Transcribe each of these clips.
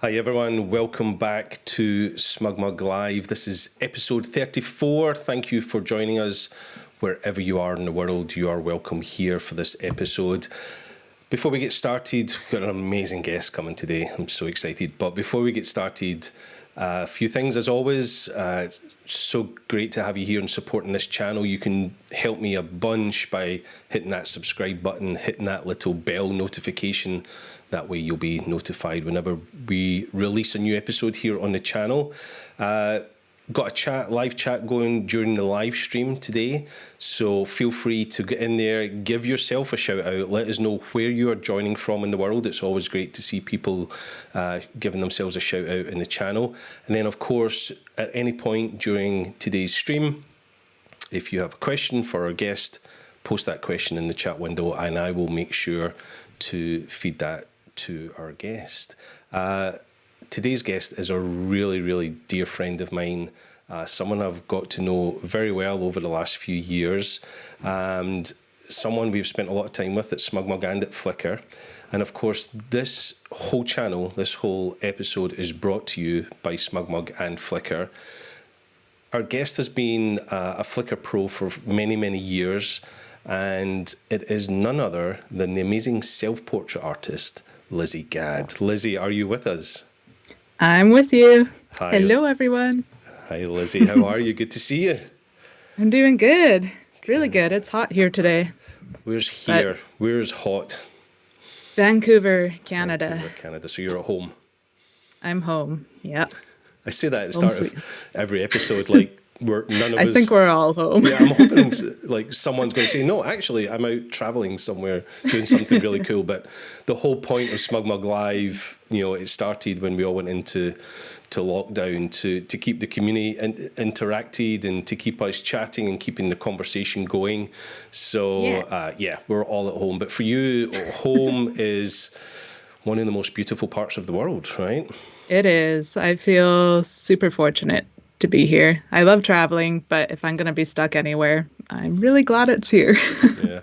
Hi everyone, welcome back to SmugMug Live. This is episode 34. Thank you for joining us wherever you are in the world. You are welcome here for this episode. Before we get started, we've got an amazing guest coming today. I'm so excited. But before we get started, a few things as always. It's so great to have you here and supporting this channel. You can help me a bunch by hitting that subscribe button, hitting that little bell notification. That way you'll be notified whenever we release a new episode here on the channel. Got a live chat going during the live stream today. So feel free to get in there, give yourself a shout out. Let us know where you are joining from in the world. It's always great to see people giving themselves a shout out in the channel. And then, of course, at any point during today's stream, if you have a question for our guest, post that question in the chat window and I will make sure to feed that to our guest. Today's guest is a really, really dear friend of mine, someone I've got to know very well over the last few years, and someone we've spent a lot of time with at SmugMug and at Flickr. And of course, this whole channel, this whole episode is brought to you by SmugMug and Flickr. Our guest has been a Flickr pro for many, many years, and it is none other than the amazing self-portrait artist, Lizzy Gadd. Lizzie, are you with us? I'm with you. Hi. Hello, everyone. Hi, Lizzie. How are you? Good to see you. I'm doing good. Really good. It's hot here today. Where's here? Where's hot? Vancouver, Canada. Vancouver, Canada. So you're at home. I'm home. Yep. I say that at the start of every episode, like I think we're all home. Yeah, I'm hoping like someone's going to say, no, actually, I'm out traveling somewhere doing something really cool. But the whole point of SmugMug Live, it started when we all went into lockdown to keep the community interacted and to keep us chatting and keeping the conversation going. So, we're all at home. But for you, home is one of the most beautiful parts of the world, right? It is. I feel super fortunate to be here. I love traveling, but if I'm going to be stuck anywhere, I'm really glad it's here. Yeah.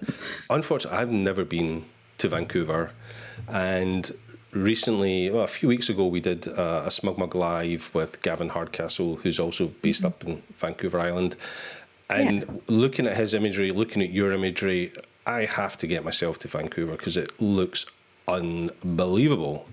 Unfortunately, I've never been to Vancouver. And recently, a few weeks ago, we did a SmugMug Live with Gavin Hardcastle, who's also based up in Vancouver Island. And looking at his imagery, looking at your imagery, I have to get myself to Vancouver because it looks unbelievable.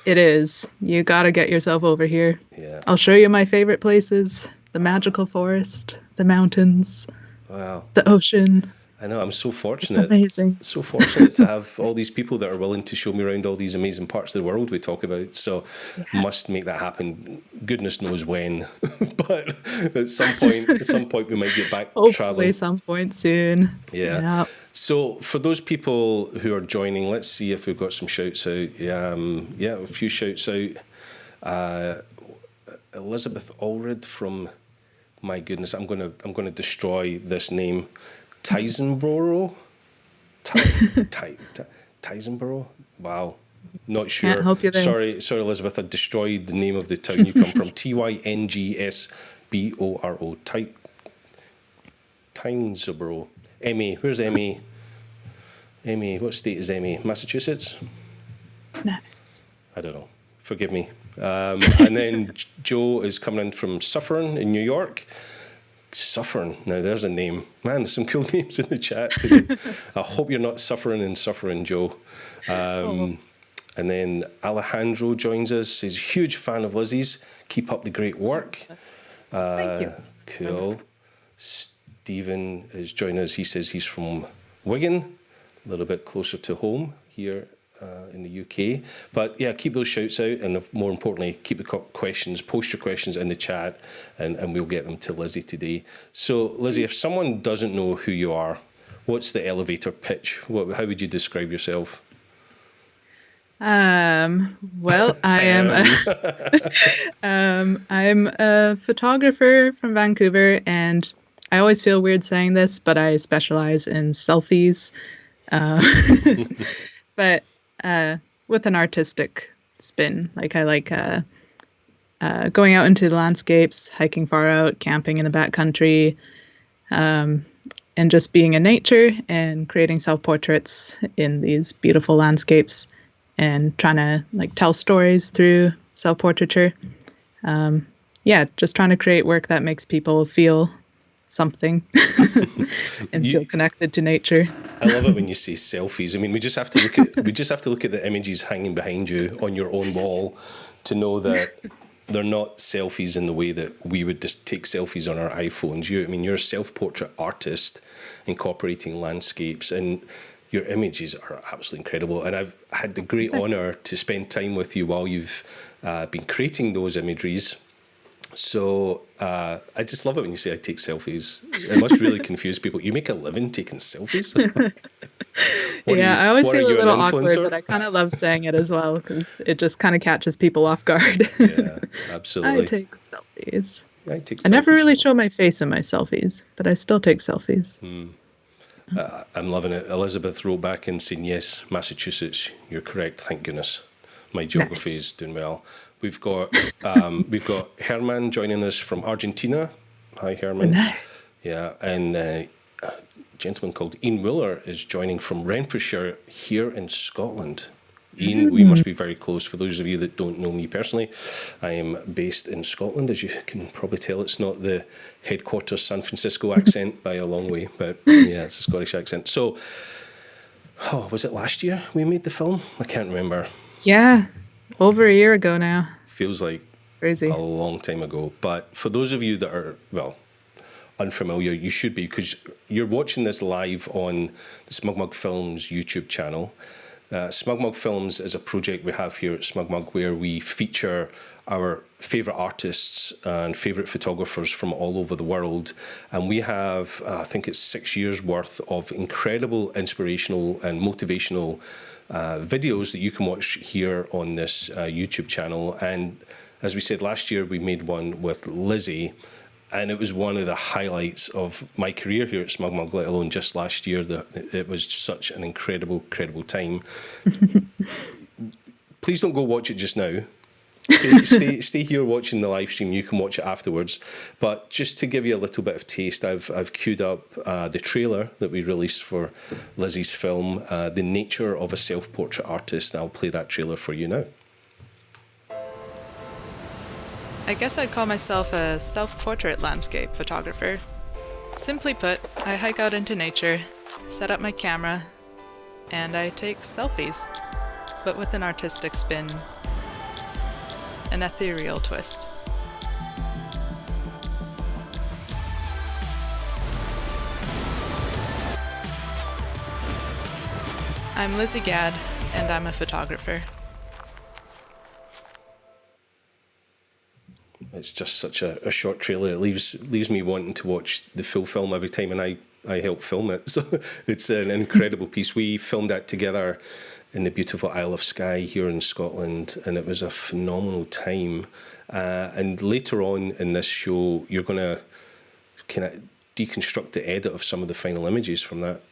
It is. You got to get yourself over here. Yeah. I'll show you my favorite places. The magical forest, the mountains, wow, the ocean. I know, I'm so fortunate. It's amazing. So fortunate to have all these people that are willing to show me around all these amazing parts of the world we talk about. So must make that happen. Goodness knows when. But at some point we might get back Hopefully traveling. Some point soon. Yeah. So for those people who are joining, let's see if we've got some shouts out. A few shouts out. Elizabeth Allred from, my goodness, I'm gonna destroy this name. Tyzenborough? Tyzenborough? Wow. Not sure. Can't help you there. Sorry, Elizabeth, I destroyed the name of the town you come from. Tyngsboro. Tynesboro. Emmy. Where's Emmy? Emmy, what state is Emmy? Massachusetts? Nice. I don't know. Forgive me. And then Joe is coming in from Suffern in New York. Suffering. Now there's a name. Man, there's some cool names in the chat today. I hope you're not suffering, Joe. And then Alejandro joins us. He's a huge fan of Lizzie's. Keep up the great work. Thank you. Cool. Stephen is joining us. He says he's from Wigan, a little bit closer to home here in the UK. But yeah, keep those shouts out, and more importantly, keep the questions, post your questions in the chat, and we'll get them to Lizzie today. So Lizzie, if someone doesn't know who you are, what's the elevator I would you describe yourself? Well, I'm a photographer from Vancouver, and I always feel weird saying this, but I specialize in selfies. But with an artistic spin. Like I like going out into the landscapes, hiking far out, camping in the backcountry, and just being in nature and creating self-portraits in these beautiful landscapes and trying to like tell stories through self-portraiture. Yeah, just trying to create work that makes people feel something and feel connected to nature. I love it when you say selfies. I mean, we just have to look at the images hanging behind you on your own wall to know that they're not selfies in the way that we would just take selfies on our iPhones. You're a self-portrait artist incorporating landscapes, and your images are absolutely incredible. And I've had the great honour to spend time with you while you've been creating those imageries. So I just love it when you say I take selfies. It must really confuse people. You make a living taking selfies? I always feel a little awkward, influencer? but I kind of love saying it as well because it just kind of catches people off guard. Yeah, absolutely. I take selfies. I never really show my face in my selfies, but I still take selfies. I'm loving it. Elizabeth wrote back in saying, yes, Massachusetts, you're correct, thank goodness. My geography is doing well. We've got Herman joining us from Argentina. Hi, Herman. Nice. Yeah, and a gentleman called Ian Wheeler is joining from Renfrewshire here in Scotland. Ian, we must be very close. For those of you that don't know me personally, I am based in Scotland. As you can probably tell, it's not the headquarters San Francisco accent by a long way, but yeah, it's a Scottish accent. So, was it last year we made the film? I can't remember. Yeah, over a year ago now. Feels like crazy. A long time ago. But for those of you that are, unfamiliar, you should be, because you're watching this live on the SmugMug Films YouTube channel. SmugMug Films is a project we have here at SmugMug where we feature our favourite artists and favourite photographers from all over the world. And we have, I think it's 6 years worth of incredible inspirational and motivational videos that you can watch here on this YouTube channel. And as we said last year, we made one with Lizzie, and it was one of the highlights of my career here at SmugMug, let alone just last year. It was such an incredible time. Please don't go watch it just now. Stay here watching the live stream. You can watch it afterwards. But just to give you a little bit of taste, I've queued up the trailer that we released for Lizzie's film, The Nature of a Self-Portrait Artist. I'll play that trailer for you now. I guess I'd call myself a self-portrait landscape photographer. Simply put, I hike out into nature, set up my camera, and I take selfies, but with an artistic spin, an ethereal twist. I'm Lizzy Gadd, and I'm a photographer. It's just such a short trailer. It leaves me wanting to watch the full film every time, and I help film it. So it's an incredible piece. We filmed that together in the beautiful Isle of Skye here in Scotland, and it was a phenomenal time. And later on in this show, you're going to kind of deconstruct the edit of some of the final images from that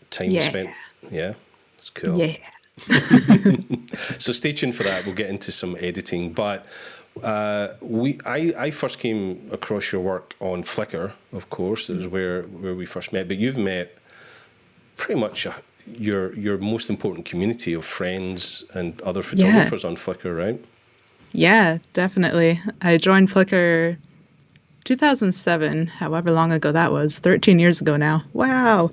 time spent. Yeah, it's cool. Yeah. So stay tuned for that. We'll get into some editing, but I first came across your work on Flickr, of course. It was where we first met. But you've met pretty much your most important community of friends and other photographers on Flickr, right? Yeah, definitely. I joined Flickr 2007, however long ago that was, 13 years ago now. Wow.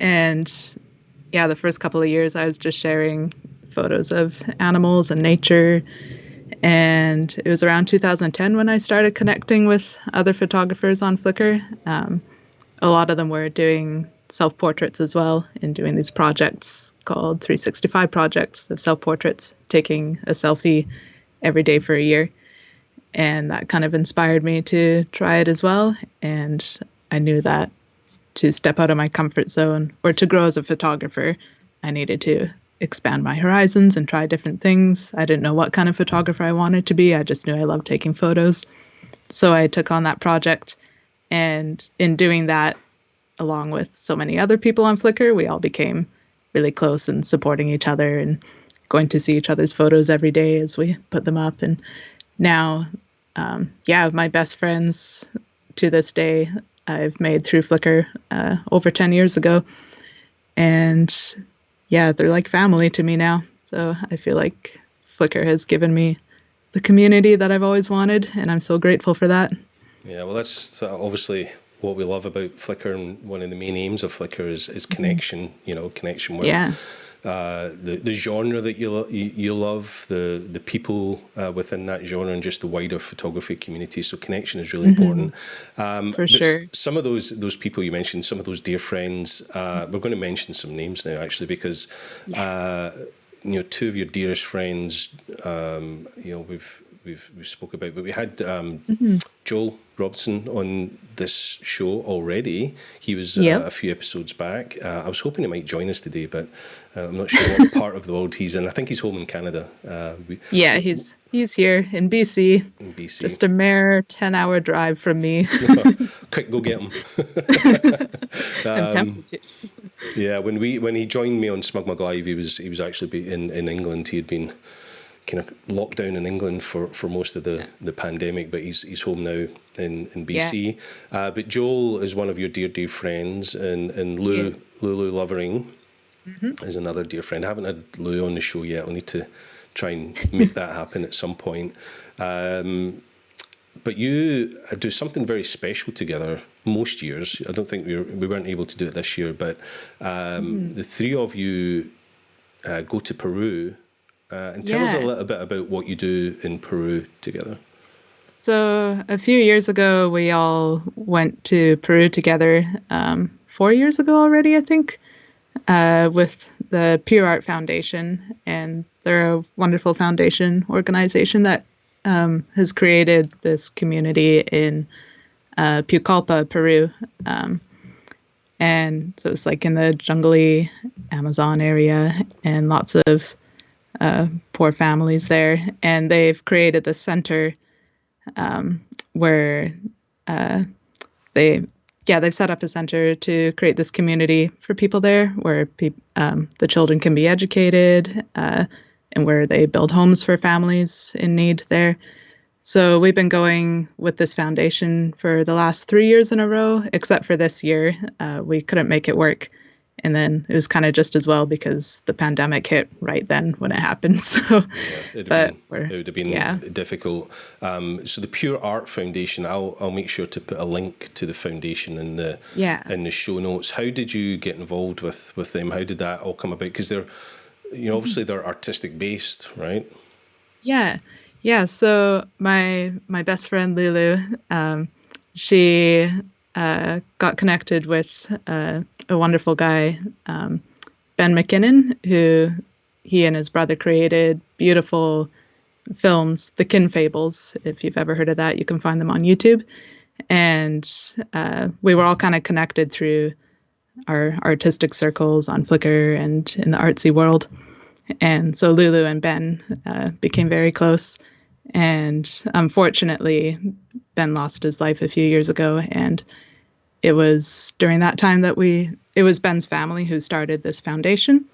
And yeah, the first couple of years I was just sharing photos of animals and nature. And it was around 2010 when I started connecting with other photographers on Flickr. A lot of them were doing self-portraits as well and doing these projects called 365 projects of self-portraits, taking a selfie every day for a year. And that kind of inspired me to try it as well. And I knew that to step out of my comfort zone or to grow as a photographer, I needed to expand my horizons and try different things. I didn't know what kind of photographer I wanted to be. I just knew I loved taking photos. So I took on that project. And in doing that, along with so many other people on Flickr, we all became really close and supporting each other and going to see each other's photos every day as we put them up. And now, my best friends to this day, I've made through Flickr over 10 years ago. And yeah, they're like family to me now. So I feel like Flickr has given me the community that I've always wanted, and I'm so grateful for that. Yeah, well, that's obviously what we love about Flickr, and one of the main aims of Flickr is Mhm. connection. Connection with Yeah. the genre that you love, the people within that genre, and just the wider photography community. So connection is really Hmm. important. For But sure. some of those people you mentioned, some of those dear friends, we're going to mention some names now actually, because Yeah. two of your dearest friends, we've spoke about, but we had Hmm. Joel Robson on this show already. He was Yep. a few episodes back. I was hoping he might join us today, but I'm not sure what part of the world he's in. I think he's home in Canada. Yeah, he's here in BC, In BC. just a mere 10-hour drive from me. Quick, go get him. I'm tempted to. Yeah, when he joined me on SmugMug Live, he was actually in England. He had been kind of locked down in England for most of the pandemic, but he's home now in Yeah, BC. But Joel is one of your dear friends, and he is. Lulu Lovering Hmm. is another dear friend. I haven't had Lou on the show yet. I'll need to try and make that happen at some point. But you do something very special together most years. I don't think we weren't able to do it this year, but Hmm. the three of you go to Peru. And tell us a Yeah. little bit about what you do in Peru together. So a few years ago, we all went to Peru together. 4 years ago already, I think, with the Pure Art Foundation, and they're a wonderful foundation organization that has created this community in Pucallpa, Peru. Um, and so it's like in the jungly Amazon area, and lots of poor families there. And they've created the center where they they've set up a center to create this community for people there where the children can be educated, and where they build homes for families in need there. So we've been going with this foundation for the last 3 years in a row, except for this year. We couldn't make it work. And then it was kind of just as well because the pandemic hit right then when it happened. So, Yeah, but it would have yeah, been difficult. So the Pure Art Foundation, I'll make sure to put a link to the foundation yeah. in the show notes. How did you get involved with them? How did that all come about? Because they're obviously they're artistic based, right? Yeah. Yeah. So my best friend Lulu, she got connected with a wonderful guy, Ben McKinnon, who he and his brother created beautiful films, The Kin Fables. If you've ever heard of that, you can find them on YouTube. And we were all kind of connected through our artistic circles on Flickr and in the artsy world. And so Lulu and Ben became very close. And unfortunately, Ben lost his life a few years ago. And it was during that time that it was Ben's family who started this foundation.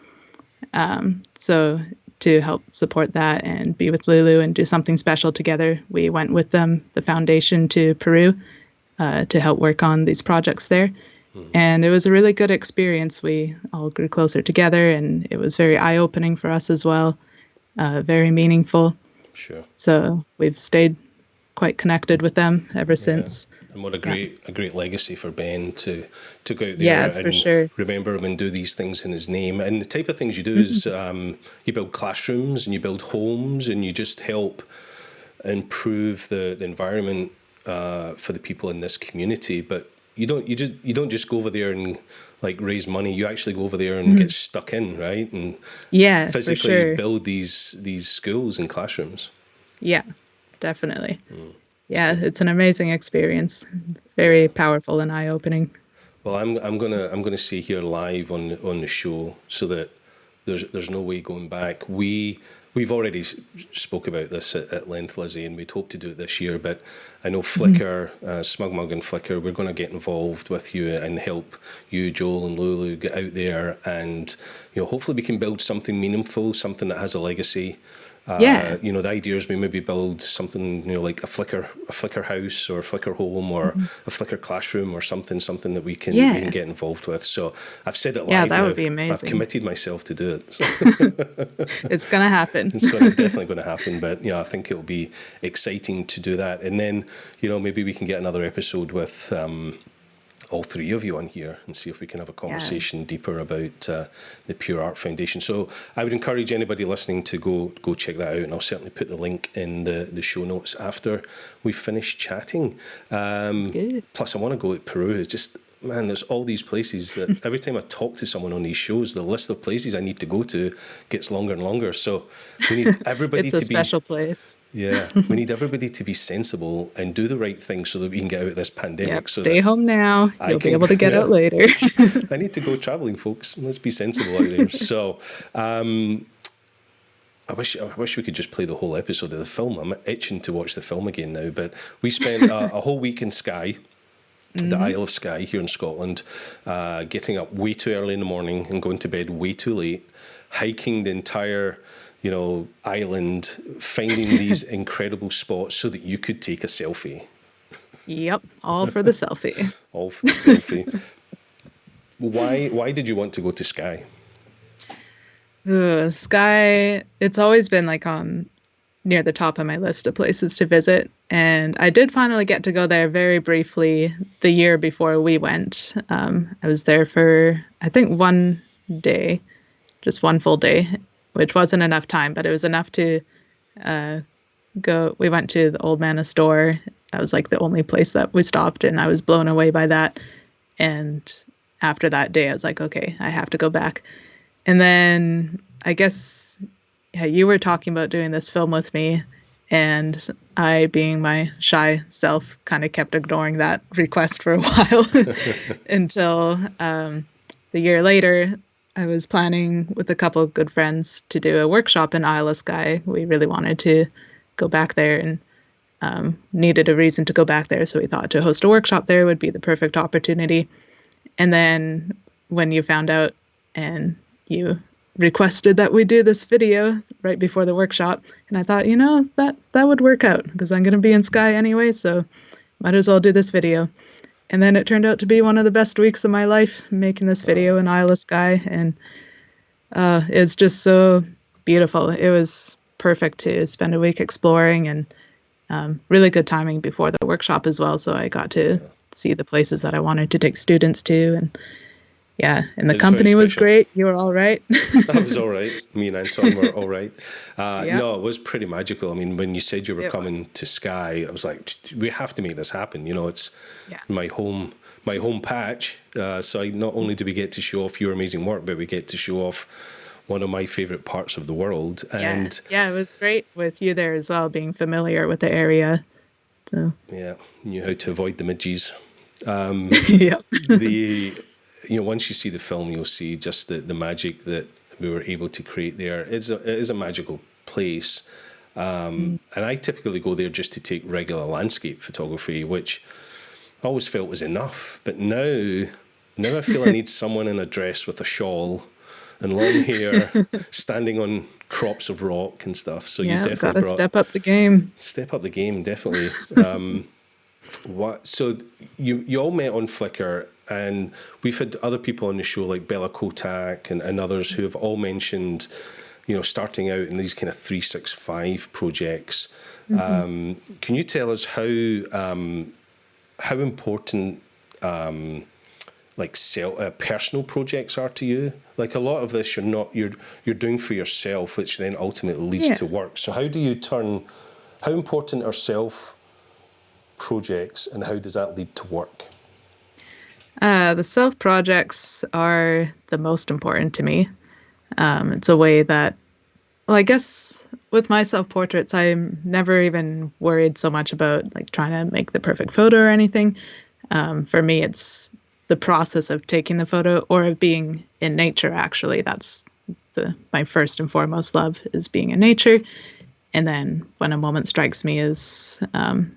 So to help support that and be with Lulu and do something special together, we went with them, the foundation, to Peru to help work on these projects there. And it was a really good experience. We all grew closer together, and it was very eye-opening for us as well, very meaningful. Sure. So we've stayed quite connected with them ever Yeah. since. And what a Yeah, great legacy for Ben to go out there yeah, for and sure. remember him and do these things in his name. And the type of things you do is Mhm. you build classrooms and you build homes and you just help improve the environment for the people in this community. But you don't just go over there and like raise money. You actually go over there and get Mhm. stuck in, right, and Yeah, for physically sure. build these schools and classrooms. Yeah, definitely. It's Yeah, cool. it's an amazing experience. Yeah. Very powerful and eye-opening. Well, I'm gonna say here live on the show so that there's no way going back. We've already spoke about this at length, Lizzie, and we'd hope to do it this year. But I know Mhm. Flickr, SmugMug and Flickr, we're going to get involved with you and help you, Joel and Lulu, get out there and hopefully we can build something meaningful, something that has a legacy. Yeah. You know, the idea is we maybe build something, you know, like a Flickr house or a Flickr home or a Flickr classroom or something that we can Yeah. get involved with. So I've said it Yeah, live that now. would be I've amazing. committed myself to do it. So It's gonna happen. it's definitely going to happen. But I think it'll be exciting to do that. And then, maybe we can get another episode with all three of you on here and see if we can have a Yeah. conversation deeper about the Pure Art Foundation. So I would encourage anybody listening to go check that out, and I'll certainly put the link in the show notes after we've finished chatting. Good. Plus, I want to go to Peru. It's just, man, there's all these places that every time I talk to someone on these shows, the list of places I need to go to gets longer and longer. So we need everybody It's a to be... special place. Yeah, we need everybody to be sensible and do the right thing so that we can get out of this pandemic. Yep. So Stay that home now. I You'll be can, able to get yeah, out later. I need to go traveling, folks. Let's be sensible out there. So, I wish we could just play the whole episode of the film. I'm itching to watch the film again now. But we spent a whole week in Skye, the Isle of Skye here in Scotland, getting up way too early in the morning and going to bed way too late, hiking the entire island, finding these incredible spots so that you could take a selfie. Yep. All for the selfie. All for the selfie. Why did you want to go to Skye? Skye, it's always been like on near the top of my list of places to visit. And I did finally get to go there very briefly the year before we went. I was there for, I think, one day, just one full day, which wasn't enough time, but it was enough to go. We went to the Old Manor store. That was like the only place that we stopped, and I was blown away by that. And after that day, I was like, okay, I have to go back. And then I guess, yeah, you were talking about doing this film with me, and I, being my shy self, kind of kept ignoring that request for a while until the year later. I was planning with a couple of good friends to do a workshop in Isle of Skye. We really wanted to go back there and needed a reason to go back there, so we thought to host a workshop there would be the perfect opportunity. And then when you found out and you requested that we do this video right before the workshop, and I thought, that would work out because I'm going to be in Skye anyway, so might as well do this video. And then it turned out to be one of the best weeks of my life, making this video in Isle of Skye, and it's just so beautiful. It was perfect to spend a week exploring, and really good timing before the workshop as well, so I got to see the places that I wanted to take students to, and the company was great. You were all right. I was all right. Me and Anton were all right. Yep. No, it was pretty magical. I mean, when you said you were coming to Skye, I was like, we have to make this happen. It's my home patch. So not only do we get to show off your amazing work, but we get to show off one of my favorite parts of the world. And it was great with you there as well, being familiar with the area. So knew how to avoid the midges. Once you see the film, you'll see just the magic that we were able to create there. It is a magical place. And I typically go there just to take regular landscape photography, which I always felt was enough. But now I feel I need someone in a dress with a shawl and long hair standing on crops of rock and stuff. So you definitely gotta step up the game. Step up the game, definitely. So you all met on Flickr, and we've had other people on the show like Bella Kotak and others who have all mentioned, starting out in these kind of 365 projects. Can you tell us how important personal projects are to you? Like a lot of this you're doing for yourself, which then ultimately leads to work. So how important are self projects and how does that lead to work? The self projects are the most important to me. It's a way that, I guess with my self portraits, I'm never even worried so much about like trying to make the perfect photo or anything. For me, it's the process of taking the photo or of being in nature. Actually, that's my first and foremost love, is being in nature. And then when a moment strikes me as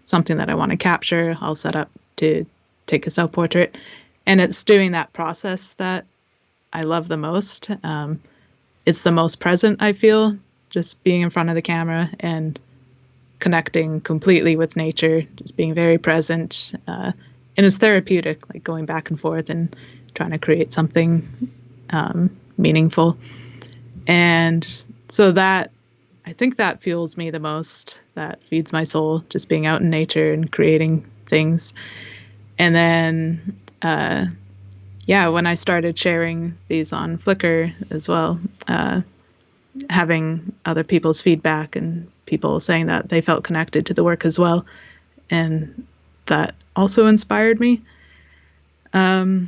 something that I want to capture, I'll set up to take a self portrait. And it's doing that process that I love the most. It's the most present, I feel, just being in front of the camera and connecting completely with nature, just being very present. And it's therapeutic, like going back and forth and trying to create something meaningful. And so that, I think that fuels me the most. That feeds my soul, just being out in nature and creating things. And then, when I started sharing these on Flickr as well, having other people's feedback and people saying that they felt connected to the work as well. And that also inspired me. I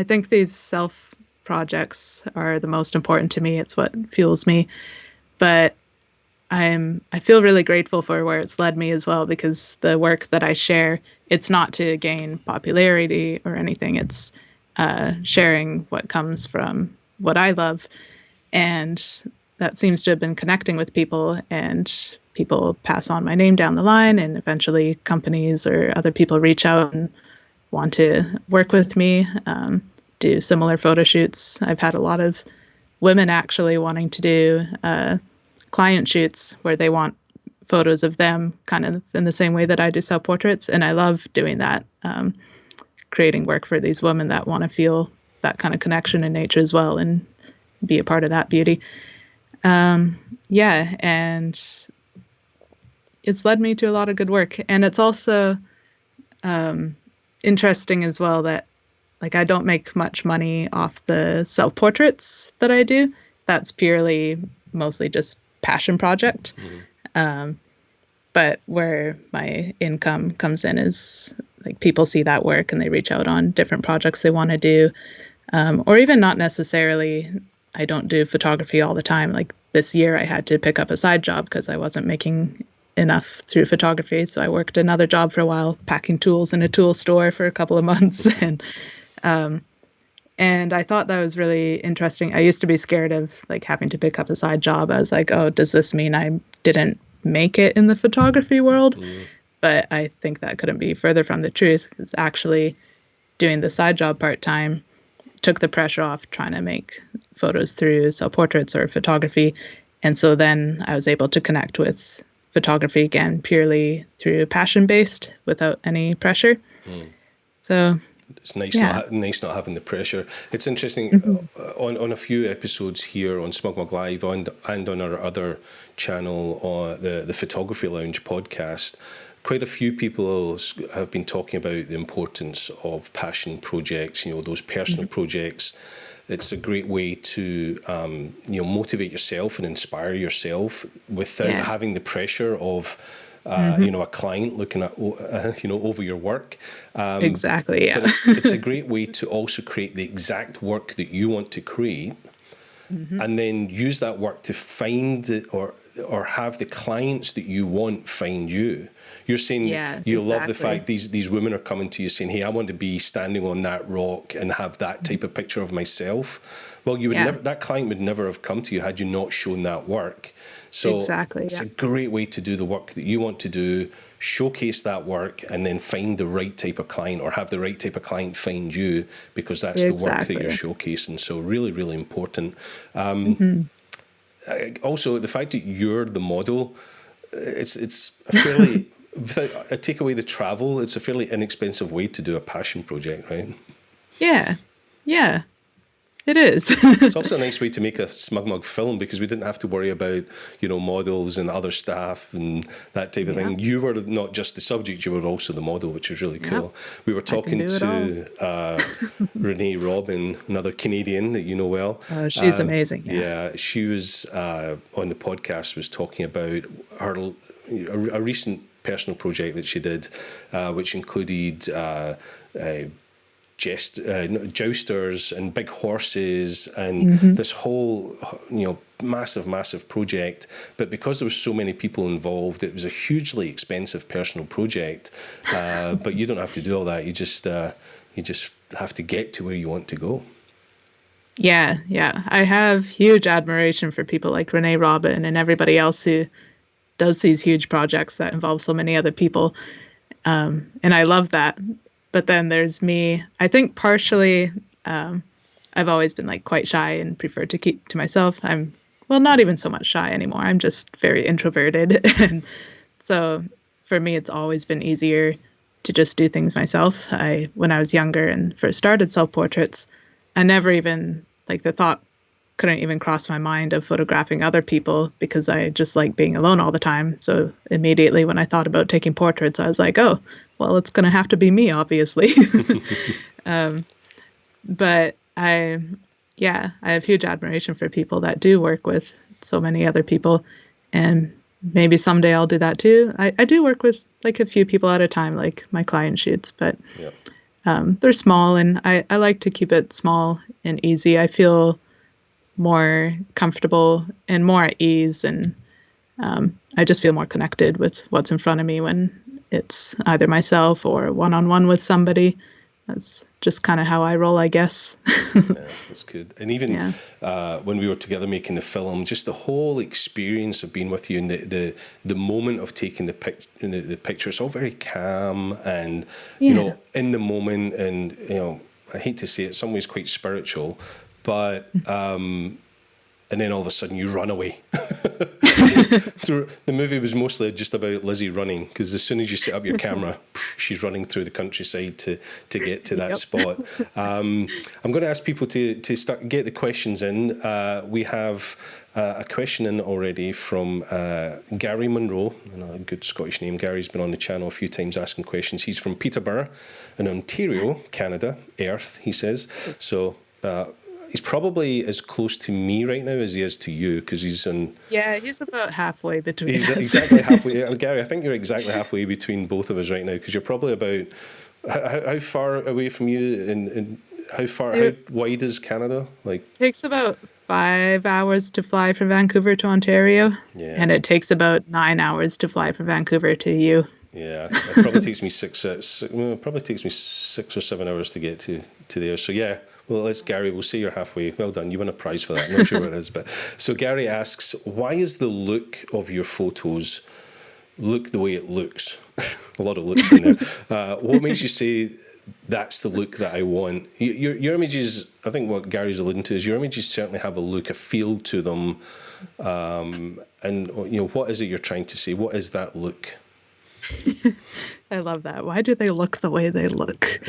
think these self projects are the most important to me. It's what fuels me. But I feel really grateful for where it's led me as well, because the work that I share, it's not to gain popularity or anything. It's sharing what comes from what I love. And that seems to have been connecting with people, and people pass on my name down the line, and eventually companies or other people reach out and want to work with me, do similar photo shoots. I've had a lot of women actually wanting to do client shoots where they want photos of them kind of in the same way that I do self-portraits. And I love doing that, creating work for these women that want to feel that kind of connection in nature as well and be a part of that beauty. And it's led me to a lot of good work. And it's also interesting as well that, like, I don't make much money off the self-portraits that I do. That's purely mostly just passion project. But where my income comes in is, like, people see that work and they reach out on different projects they want to do. Or even not necessarily, I don't do photography all the time. Like this year I had to pick up a side job because I wasn't making enough through photography. So I worked another job for a while, packing tools in a tool store for a couple of months. And I thought that was really interesting. I used to be scared of, like, having to pick up a side job. I was like, oh, does this mean I didn't make it in the photography world? But I think that couldn't be further from the truth, because actually doing the side job part-time took the pressure off trying to make photos through self-portraits or photography. And so then I was able to connect with photography again purely through passion-based without any pressure. So it's nice, nice not having the pressure. It's interesting, on a few episodes here on SmugMug Live and on our other channel, the Photography Lounge podcast, quite a few people have been talking about the importance of passion projects, those personal projects. It's a great way to motivate yourself and inspire yourself without having the pressure of a client looking at over your work. Exactly, yeah. But it's a great way to also create the exact work that you want to create, and then use that work to find it, or have the clients that you want find you. You're saying you love the fact these women are coming to you saying, hey, I want to be standing on that rock and have that type of picture of myself. Well, you would never, that client would never have come to you had you not shown that work. So it's a great way to do the work that you want to do, showcase that work, and then find the right type of client, or have the right type of client find you, because that's the work that you're showcasing. So really, really important. Also, the fact that you're the model, it's a fairly, without I take away the travel, it's a fairly inexpensive way to do a passion project, right? Yeah, it is. It's also a nice way to make a SmugMug film, because we didn't have to worry about, models and other staff and that type of thing. You were not just the subject, you were also the model, which was really cool. We were talking to Renee Robin, another Canadian that you know well. Oh, she's amazing. Yeah, she was on the podcast, was talking about a recent personal project that she did, which included jousters and big horses and this whole massive project. But because there was so many people involved, it was a hugely expensive personal project. But you don't have to do all that. You just have to get to where you want to go. Yeah. I have huge admiration for people like Renee Robin and everybody else who does these huge projects that involve so many other people. And I love that. But then there's me. I think partially I've always been like quite shy and prefer to keep to myself. I'm, well, not even so much shy anymore. I'm just very introverted. And so for me, it's always been easier to just do things myself. When I was younger and first started self-portraits, I never even, like, the thought couldn't even cross my mind of photographing other people because I just like being alone all the time. So immediately when I thought about taking portraits, I was like, oh, well, it's going to have to be me, obviously. But yeah, I have huge admiration for people that do work with so many other people. And maybe someday I'll do that too. I do work with like a few people at a time, like my client shoots, but Yeah. they're small, and I like to keep it small and easy. I feel more comfortable and more at ease, and I just feel more connected with what's in front of me when it's either myself or one-on-one with somebody. That's just kind of how I roll, I guess. Yeah, that's good. And even Yeah. when we were together making the film, just the whole experience of being with you and the moment of taking the picture, it's all very calm and, you Yeah. know, in the moment. And, you know, I hate to say it, some ways quite spiritual, but and then all of a sudden you run away. Through the movie was mostly just about Lizzie running, because as soon as you set up your camera, she's running through the countryside to get to that Yep. spot. I'm going to ask people to start get the questions in. We have a question in already from Gary Munro, a good Scottish name. Gary's been on the channel a few times asking questions. He's from Peterborough in Ontario, Canada. Earth, he says. So. He's probably as close to me right now as he is to you, because he's in. Yeah, he's about halfway between He's us. exactly halfway. Gary, I think you're exactly halfway between both of us right now, because you're probably about. How far away from you, and how wide is Canada? Like, Takes about 5 hours to fly from Vancouver to Ontario, yeah, and it takes about 9 hours to fly from Vancouver to you. yeah. It probably takes me probably takes me 6 or 7 hours to get to there. So yeah. Well, let's Gary. We'll say you're halfway. Well done. You win a prize for that. I'm not sure what it is, but so Gary asks, why is the look of your photos look the way it looks? A lot of looks in there. What makes you say that's the look that I want? Your images, I think what Gary's alluding to is your images certainly have a look, a feel to them. And, you know, what is it you're trying to say? What is that look? I love that. Why do they look the way they look?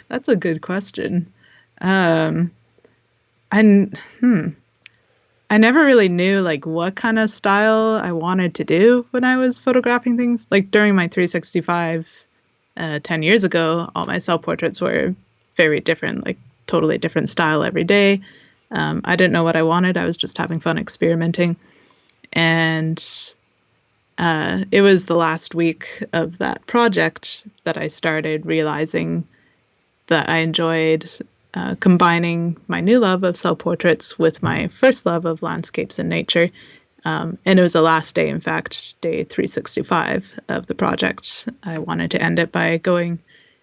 That's a good question. Um, and I never really knew like what kind of style I wanted to do when I was photographing things. Like during my 365 10 years ago, all my self-portraits were very different, like totally different style every day. I didn't know what I wanted. I was just having fun experimenting. And it was the last week of that project that I started realizing that I enjoyed combining my new love of self-portraits with my first love of landscapes and nature. And it was the last day, in fact, day 365 of the project. I wanted to end it by going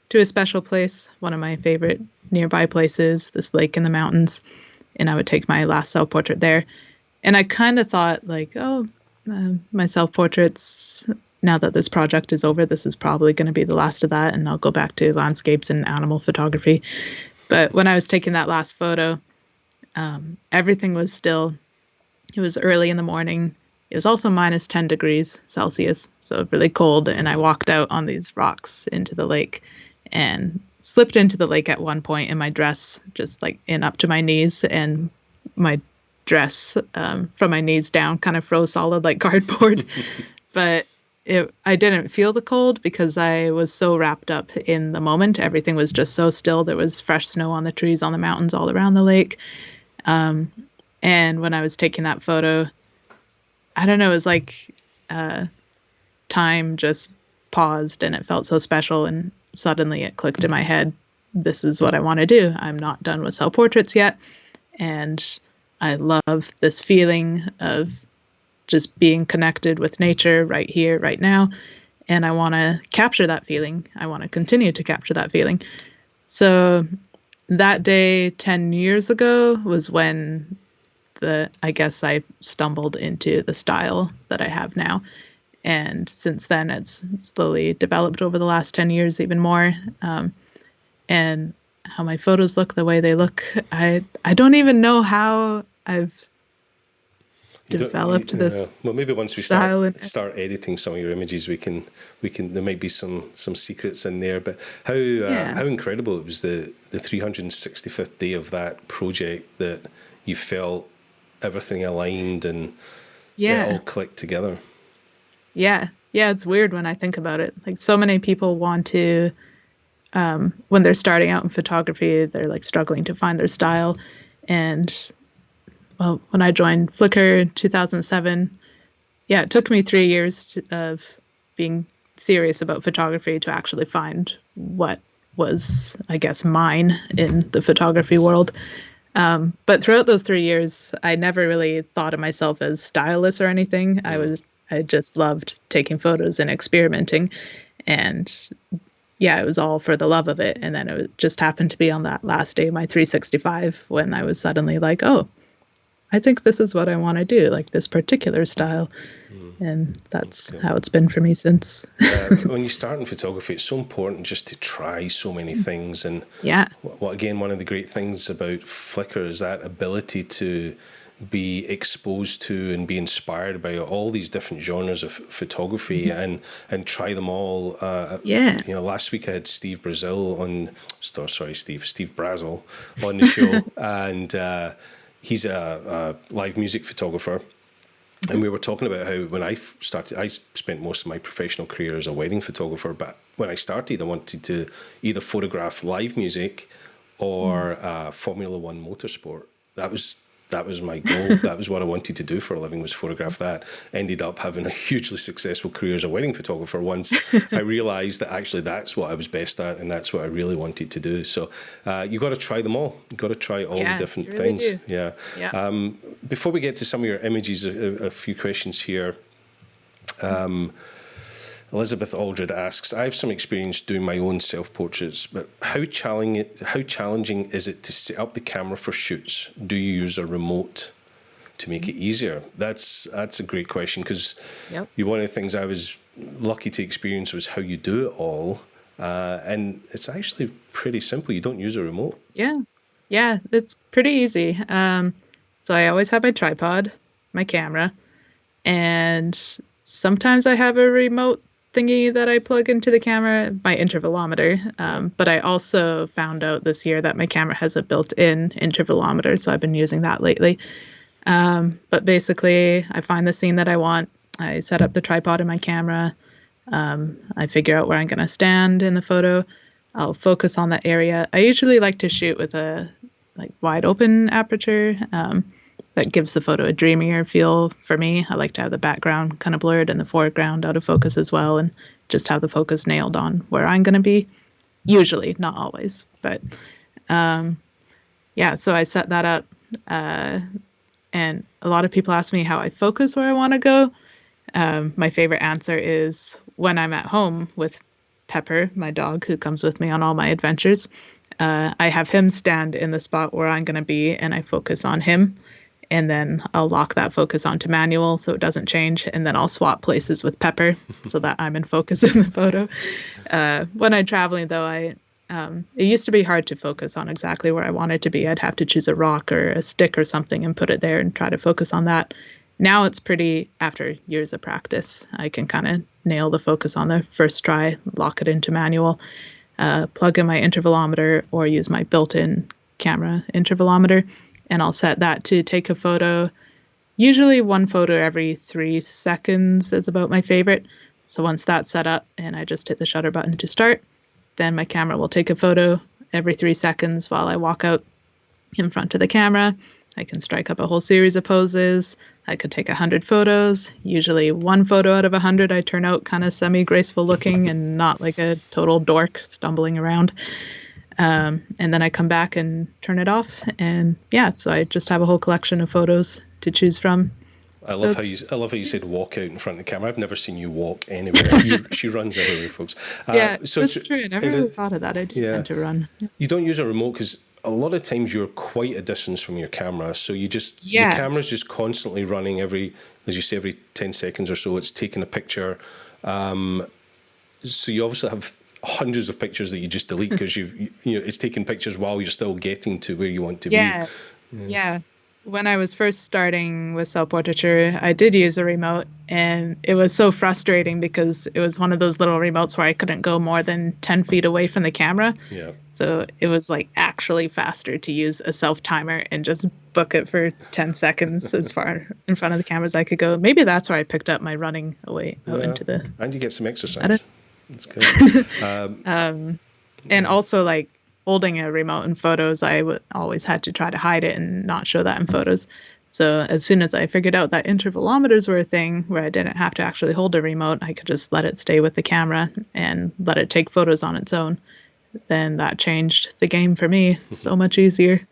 to a special place, one of my favorite nearby places, this lake in the mountains, and I would take my last self-portrait there. And I kind of thought, like, oh, my self-portraits, now that this project is over, this is probably going to be the last of that, and I'll go back to landscapes and animal photography. But when I was taking that last photo, everything was still. It was early in the morning. It was also minus 10 degrees Celsius, so really cold. And I walked out on these rocks into the lake and slipped into the lake at one point in my dress, just like in up to my knees. And my dress from my knees down kind of froze solid like cardboard. But I didn't feel the cold because I was so wrapped up in the moment. Everything was just so still. There was fresh snow on the trees, on the mountains, all around the lake. And when I was taking that photo, I don't know, it was like time just paused and it felt so special. And suddenly it clicked in my head, this is what I want to do. I'm not done with self-portraits yet. And I love this feeling of just being connected with nature right here, right now. And I want to capture that feeling. I want to continue to capture that feeling. So that day 10 years ago was when I guess I stumbled into the style that I have now. And since then, it's slowly developed over the last 10 years even more. And how my photos look the way they look. I don't even know how I've developed this well, maybe once we style. start editing some of your images, we can there might be some secrets in there. But how incredible it was, the 365th day of that project, that you felt everything aligned and it all clicked together. Yeah, it's weird when I think about it. Like, so many people want to, when they're starting out in photography, they're like struggling to find their style. And well, when I joined Flickr in 2007, it took me 3 years of being serious about photography to actually find what was, I guess, mine in the photography world. But throughout those 3 years, I never really thought of myself as stylist or anything. I just loved taking photos and experimenting. And it was all for the love of it. And then it just happened to be on that last day of my 365 when I was suddenly like, oh, I think this is what I want to do, like this particular style. And that's how it's been for me since. When you start in photography, it's so important just to try so many things. And again, one of the great things about Flickr is that ability to be exposed to and be inspired by all these different genres of photography and try them all. Last week I had Steve Brazill on the show, and he's a live music photographer. And we were talking about how when I started, I spent most of my professional career as a wedding photographer, but when I started, I wanted to either photograph live music or Formula One motorsport. That was my goal. That was what I wanted to do for a living, was photograph that. Ended up having a hugely successful career as a wedding photographer once I realised that actually that's what I was best at and that's what I really wanted to do. So you got to try them all. You got to try all the different things. Do. Yeah. Before we get to some of your images, a few questions here. Elizabeth Aldred asks, I have some experience doing my own self-portraits, but how challenging is it to set up the camera for shoots? Do you use a remote to make it easier? That's a great question, because one of the things I was lucky to experience was how you do it all. And it's actually pretty simple. You don't use a remote. Yeah, it's pretty easy. So I always have my tripod, my camera, and sometimes I have a remote thingy that I plug into the camera, my intervalometer. But I also found out this year that my camera has a built-in intervalometer, so I've been using that lately. But basically, I find the scene that I want. I set up the tripod in my camera. I figure out where I'm going to stand in the photo. I'll focus on that area. I usually like to shoot with a wide open aperture. That gives the photo a dreamier feel for me. I like to have the background kind of blurred and the foreground out of focus as well, and just have the focus nailed on where I'm going to be. Usually, not always, but so I set that up. And a lot of people ask me how I focus where I want to go. My favorite answer is when I'm at home with Pepper, my dog, who comes with me on all my adventures. I have him stand in the spot where I'm going to be, and I focus on him. And then I'll lock that focus onto manual so it doesn't change. And then I'll swap places with Pepper so that I'm in focus in the photo. When I'm traveling, though, it used to be hard to focus on exactly where I wanted to be. I'd have to choose a rock or a stick or something and put it there and try to focus on that. Now it's pretty, after years of practice, I can kind of nail the focus on the first try, lock it into manual, plug in my intervalometer, or use my built-in camera intervalometer. And I'll set that to take a photo. Usually one photo every 3 seconds is about my favorite. So once that's set up and I just hit the shutter button to start, then my camera will take a photo every 3 seconds while I walk out in front of the camera. I can strike up a whole series of poses. I could take 100 photos. Usually one photo out of 100, I turn out kind of semi-graceful looking and not like a total dork stumbling around. And then I come back and turn it off. And so I just have a whole collection of photos to choose from. I love how you said walk out in front of the camera. I've never seen you walk anywhere. She runs everywhere, folks. So that's true. I never really thought of that. I do tend to run. You don't use a remote because a lot of times you're quite a distance from your camera. So the camera's just constantly running every 10 seconds or so. It's taking a picture. So you obviously have hundreds of pictures that you just delete because it's taking pictures while you're still getting to where you want to be. Yeah. When I was first starting with self-portraiture, I did use a remote, and it was so frustrating because it was one of those little remotes where I couldn't go more than 10 feet away from the camera. Yeah. So it was like actually faster to use a self-timer and just book it for 10 seconds as far in front of the camera as I could go. Maybe that's where I picked up my running away out into the... And you get some exercise. That's good. And also, like, holding a remote in photos, I always had to try to hide it and not show that in photos. So as soon as I figured out that intervalometers were a thing where I didn't have to actually hold a remote, I could just let it stay with the camera and let it take photos on its own. Then that changed the game for me. So much easier.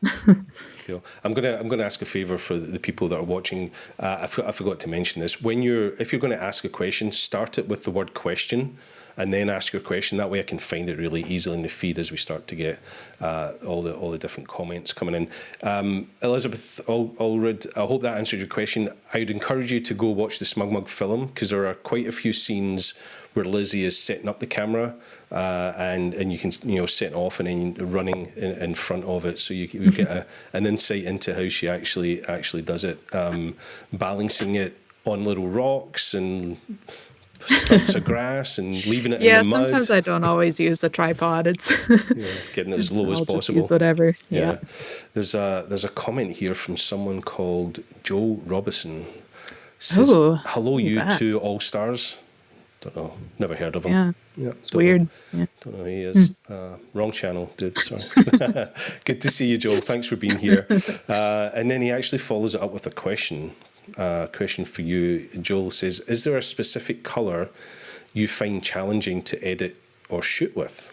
Cool. I'm gonna ask a favor for the people that are watching. I forgot to mention this. If you're going to ask a question, start it with the word question, and then ask your question. That way I can find it really easily in the feed as we start to get all the different comments coming in. Elizabeth Allred, I hope that answered your question. I would encourage you to go watch the SmugMug film, because there are quite a few scenes where Lizzie is setting up the camera, and you can set off and then running in front of it, so you get an insight into how she actually does it, balancing it on little rocks and stumps of grass and leaving it in the mud. Sometimes I don't always use the tripod. It's getting it as low as I'll possible. just use whatever. Yeah. There's a comment here from someone called Joe Robison. Says, hello, you two all-stars. Don't know. Never heard of him. Yeah, it's weird. Don't know who he is. Wrong channel, dude. Sorry. Good to see you, Joel. Thanks for being here. And then he actually follows it up with a question. Question for you. Joel says, is there a specific colour you find challenging to edit or shoot with?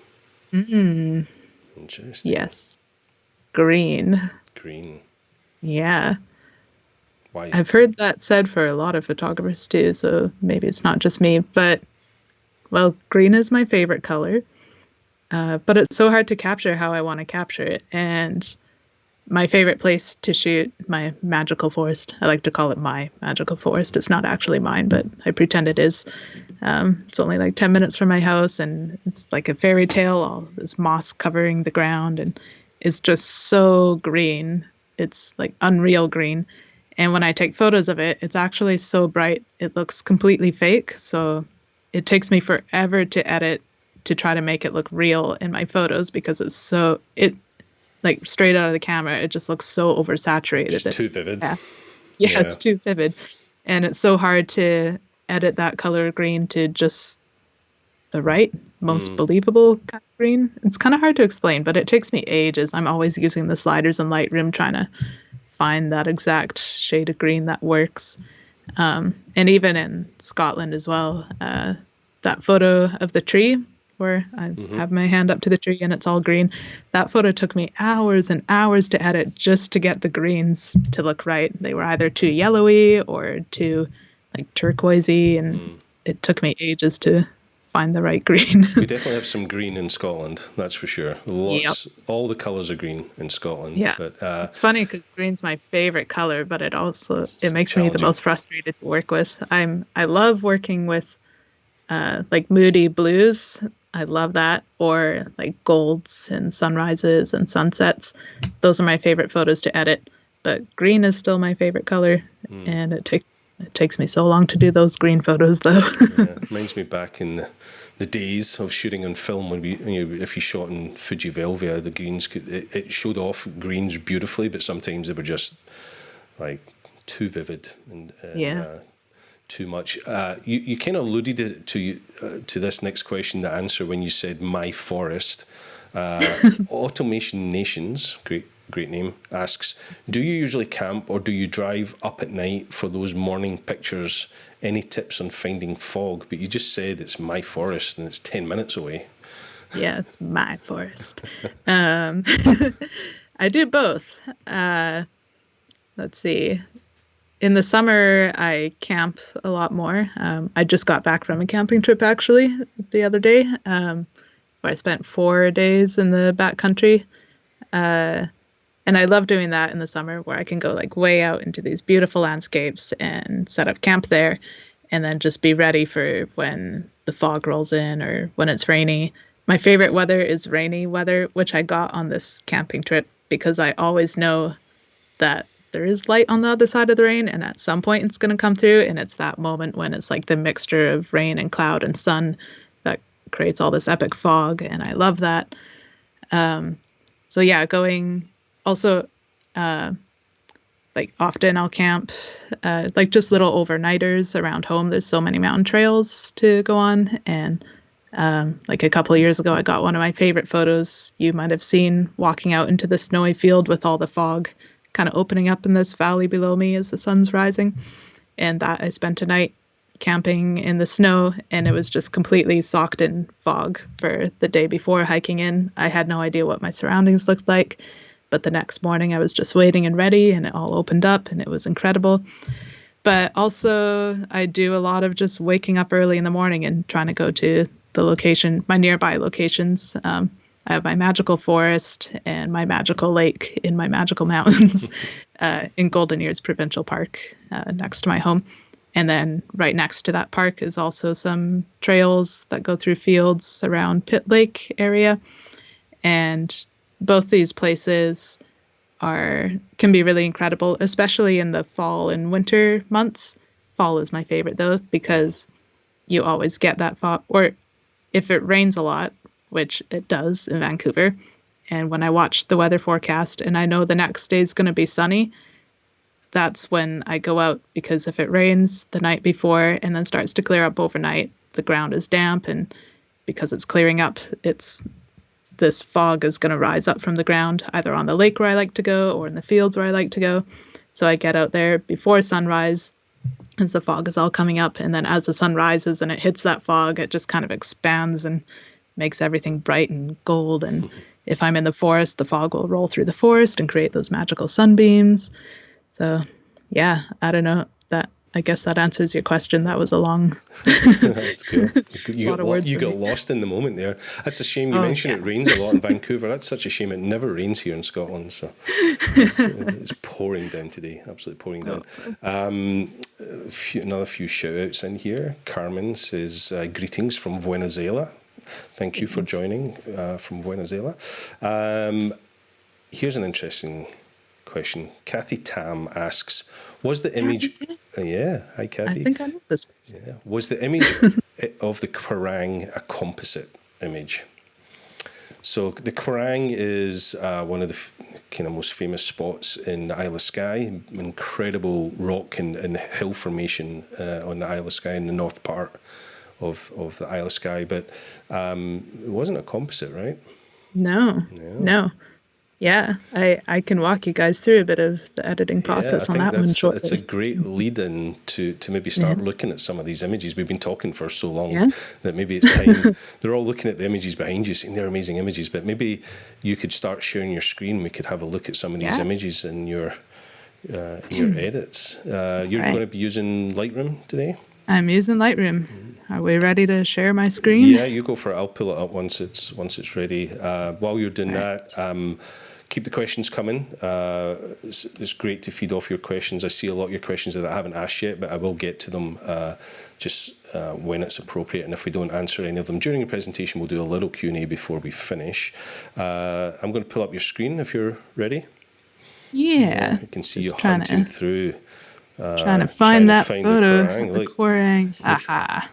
Interesting. Yes. Green. Yeah. Why? I've heard that said for a lot of photographers too, so maybe it's not just me. But, well, green is my favorite color. But it's so hard to capture how I want to capture it. And my favorite place to shoot my magical forest, I like to call it my magical forest. It's not actually mine, but I pretend it is. It's only like 10 minutes from my house, and it's like a fairy tale, all this moss covering the ground, and it's just so green. It's like unreal green. And when I take photos of it, it's actually so bright, it looks completely fake. So it takes me forever to edit to try to make it look real in my photos, because it like straight out of the camera, it just looks so oversaturated. Just too vivid. Yeah, it's too vivid. And it's so hard to edit that color green to just the right, most believable kind of green. It's kind of hard to explain, but it takes me ages. I'm always using the sliders in Lightroom trying to find that exact shade of green that works. And even in Scotland as well, that photo of the tree where I have my hand up to the tree and it's all green, that photo took me hours and hours to edit just to get the greens to look right. They were either too yellowy or too like turquoisey, and it took me ages to find the right green. We definitely have some green in Scotland, that's for sure. Lots, all the colours are green in Scotland. Yeah, but, it's funny because green's my favorite color, but it makes me the most frustrated to work with. I love working with like moody blues. I love that, or like golds and sunrises and sunsets. Those are my favorite photos to edit. But green is still my favorite color, and it takes me so long to do those green photos, though. Yeah, reminds me back in the days of shooting on film when if you shot in Fuji Velvia, the greens it showed off greens beautifully, but sometimes they were just like too vivid and too much. You kind of alluded to this next question, the answer, when you said my forest. Automation Nations, great name, asks, do you usually camp or do you drive up at night for those morning pictures? Any tips on finding fog? But you just said it's my forest and it's 10 minutes away. Yeah, it's my forest. I do both. Let's see. In the summer, I camp a lot more. I just got back from a camping trip, actually, the other day, where I spent 4 days in the backcountry. And I love doing that in the summer, where I can go like way out into these beautiful landscapes and set up camp there, and then just be ready for when the fog rolls in or when it's rainy. my favorite weather is rainy weather, which I got on this camping trip because I always know that there is light on the other side of the rain, and at some point it's going to come through, and it's that moment when it's like the mixture of rain and cloud and sun that creates all this epic fog, and I love that. So yeah, going also like often I'll camp like just little overnighters around home. There's so many mountain trails to go on, and like a couple of years ago, I got one of my favorite photos you might have seen walking out into the snowy field with all the fog kind of opening up in this valley below me as the sun's rising. And that I spent a night camping in the snow, and it was just completely socked in fog for the day before hiking in. I had no idea what my surroundings looked like, but the next morning I was just waiting and ready, and it all opened up, and it was incredible. But also, I do a lot of just waking up early in the morning and trying to go to the location, my nearby locations. I have my magical forest and my magical lake in my magical mountains in Golden Ears Provincial Park next to my home. And then right next to that park is also some trails that go through fields around Pitt Lake area. And both these places can be really incredible, especially in the fall and winter months. Fall is my favorite though, because you always get that fog, or if it rains a lot, which it does in Vancouver. And when I watch the weather forecast and I know the next day is going to be sunny, that's when I go out, because if it rains the night before and then starts to clear up overnight, the ground is damp, and because it's clearing up, this fog is going to rise up from the ground, either on the lake where I like to go or in the fields where I like to go. So I get out there before sunrise as the fog is all coming up. And then as the sun rises and it hits that fog, it just kind of expands and makes everything bright and gold. And if I'm in the forest, the fog will roll through the forest and create those magical sunbeams. So yeah, I don't know. I guess that answers your question. That was a long That's cool. You got lost in the moment there. That's a shame. You mentioned it rains a lot in Vancouver. That's such a shame. It never rains here in Scotland. So it's pouring down today. Absolutely pouring down. Another few shout outs in here. Carmen says, greetings from Venezuela. Thank you for joining from Venezuela. Here's an interesting question. Kathy Tam asks, was the image... hi Kathy. I think I know this. Yeah. Was the image of the Kwarang a composite image? So the Kwarang is one of the kind of most famous spots in the Isle of Skye. Incredible rock and hill formation on the Isle of Skye in the north part of the Isle of Skye. But it wasn't a composite, right? No. Yeah, I can walk you guys through a bit of the editing process on that one shortly. It's a great lead-in to maybe start looking at some of these images. We've been talking for so long that maybe it's time. They're all looking at the images behind you, saying they're amazing images, but maybe you could start sharing your screen. We could have a look at some of these images in your edits. You're going to be using Lightroom today? I'm using Lightroom. Are we ready to share my screen? Yeah, you go for it. I'll pull it up once it's ready. While you're doing that, keep the questions coming. It's great to feed off your questions. I see a lot of your questions that I haven't asked yet, but I will get to them just when it's appropriate. And if we don't answer any of them during the presentation, we'll do a little Q&A before we finish. I'm going to pull up your screen if you're ready. Yeah. You can see you hunting through. Trying to find that photo of the Kwarang. Aha.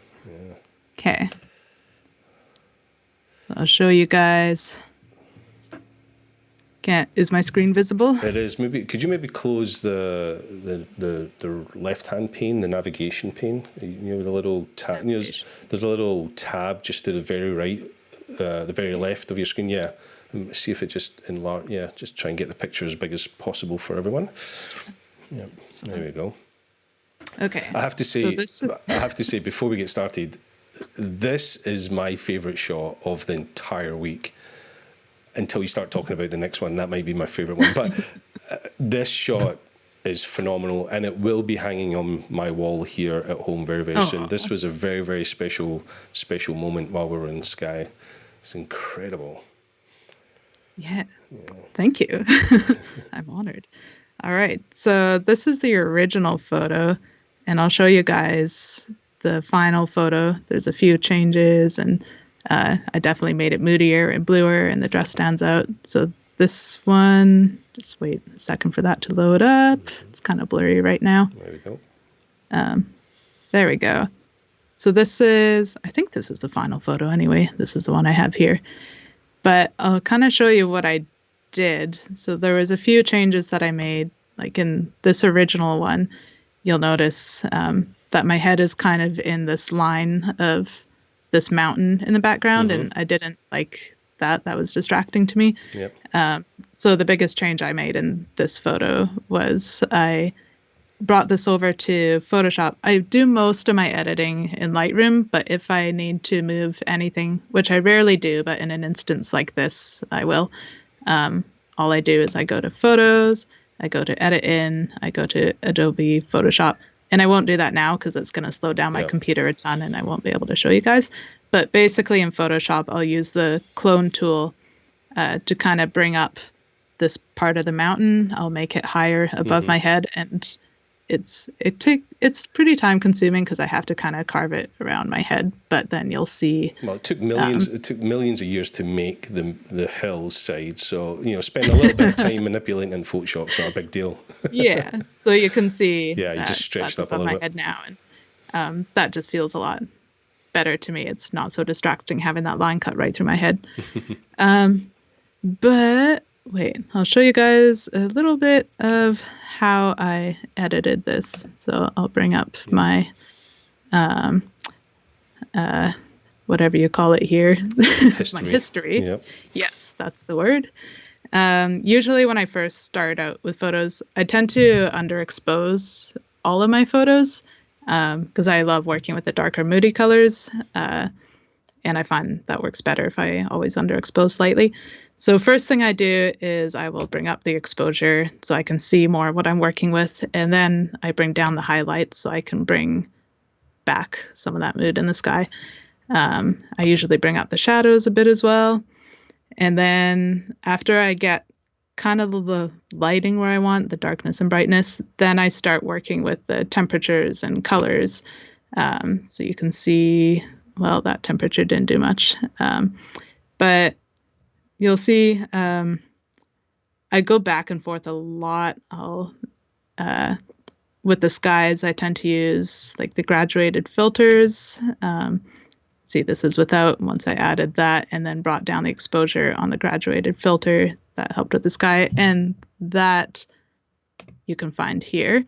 Okay. I'll show you guys. Is my screen visible? It is. Could you close the left-hand pane, the navigation pane? You know, the little tab. There's a little tab just to the very right, the very left of your screen. Yeah. See if it just enlarge. Yeah. Just try and get the picture as big as possible for everyone. Yeah. There we go. Okay. I have to say before we get started, this is my favourite shot of the entire week. Until you start talking about the next one, that might be my favourite one. But this shot is phenomenal, and it will be hanging on my wall here at home very, very soon. This was a very, very special moment while we were in Skye. It's incredible. Yeah. Thank you. I'm honoured. All right. So this is the original photo, and I'll show you guys the final photo. There's a few changes and I definitely made it moodier and bluer, and the dress stands out. So this one, just wait a second for that to load up. It's kind of blurry right now. There we go. There we go. So I think this is the final photo anyway. This is the one I have here. But I'll kind of show you what I did. So there was a few changes that I made. Like in this original one, you'll notice that my head is kind of in this line of this mountain in the background, and I didn't like that. That was distracting to me. Yep. So the biggest change I made in this photo was I brought this over to Photoshop. I do most of my editing in Lightroom, but if I need to move anything, which I rarely do, but in an instance like this, I will. All I do is I go to Photos, I go to Edit In, I go to Adobe Photoshop, and I won't do that now because it's going to slow down my computer a ton and I won't be able to show you guys. But basically in Photoshop, I'll use the clone tool to kind of bring up this part of the mountain. I'll make it higher above my head, and it's pretty time consuming because I have to kind of carve it around my head. But then you'll see. Well, it took millions. It took millions of years to make the hillside. So spend a little bit of time manipulating in Photoshop's not a big deal. Yeah. So you can see. Yeah, you just stretched up a little my bit. head now, and that just feels a lot better to me. It's not so distracting having that line cut right through my head. But wait, I'll show you guys a little bit of how I edited this. So I'll bring up my, whatever you call it here, History. my history. Yep. Yes, that's the word. Usually when I first start out with photos, I tend to underexpose all of my photos because I love working with the darker, moody colors. And I find that works better if I always underexpose slightly. So first thing I do is I will bring up the exposure so I can see more what I'm working with. And then I bring down the highlights so I can bring back some of that mood in the sky. I usually bring up the shadows a bit as well. And then after I get kind of the lighting where I want, the darkness and brightness, then I start working with the temperatures and colors. So you can see, well, that temperature didn't do much. But you'll see I go back and forth a lot. With the skies, I tend to use like the graduated filters. See, this is without. Once I added that and then brought down the exposure on the graduated filter, that helped with the sky. And that you can find here.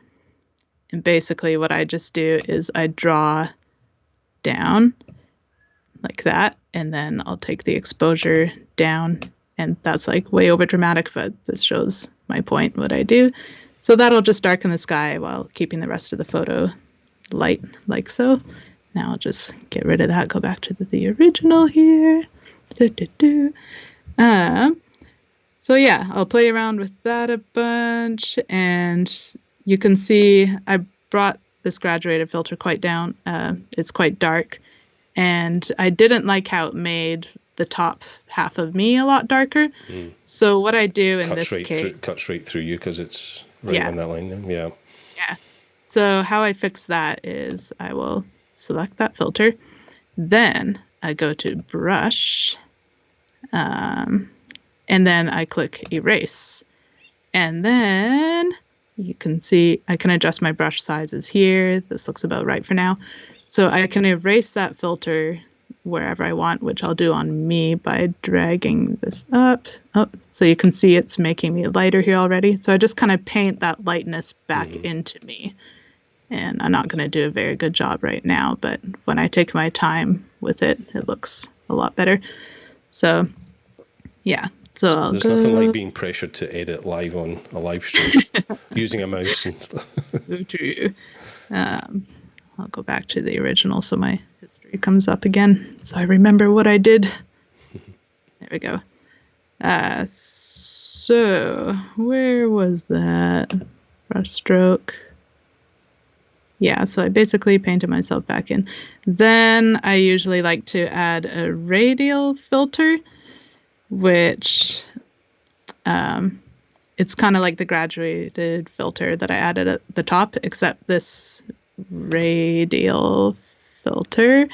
And basically what I just do is I draw down like that, and then I'll take the exposure down, and that's like way over dramatic, but this shows my point, what I do. So that'll just darken the sky while keeping the rest of the photo light, like so. Now I'll just get rid of that, go back to the original here. So yeah, I'll play around with that a bunch, and you can see I brought this graduated filter quite down. It's quite dark, and I didn't like how it made the top half of me a lot darker. So what I do in this case... Cuts right through you because it's right on that line then. Yeah. Yeah. So how I fix that is I will select that filter. Then I go to brush. And then I click erase. And then you can see I can adjust my brush sizes here. This looks about right for now. So I can erase that filter wherever I want, which I'll do on me by dragging this up. Oh, so you can see it's making me lighter here already. So I just kind of paint that lightness back into me. And I'm not going to do a very good job right now, but when I take my time with it, it looks a lot better. So, yeah. So there's nothing like being pressured to edit live on a live stream using a mouse and stuff. True. I'll go back to the original so my history comes up again, so I remember what I did. There we go. So where was that? Brush stroke. Yeah, so I basically painted myself back in. Then I usually like to add a radial filter, which it's kind of like the graduated filter that I added at the top, except this radial filter,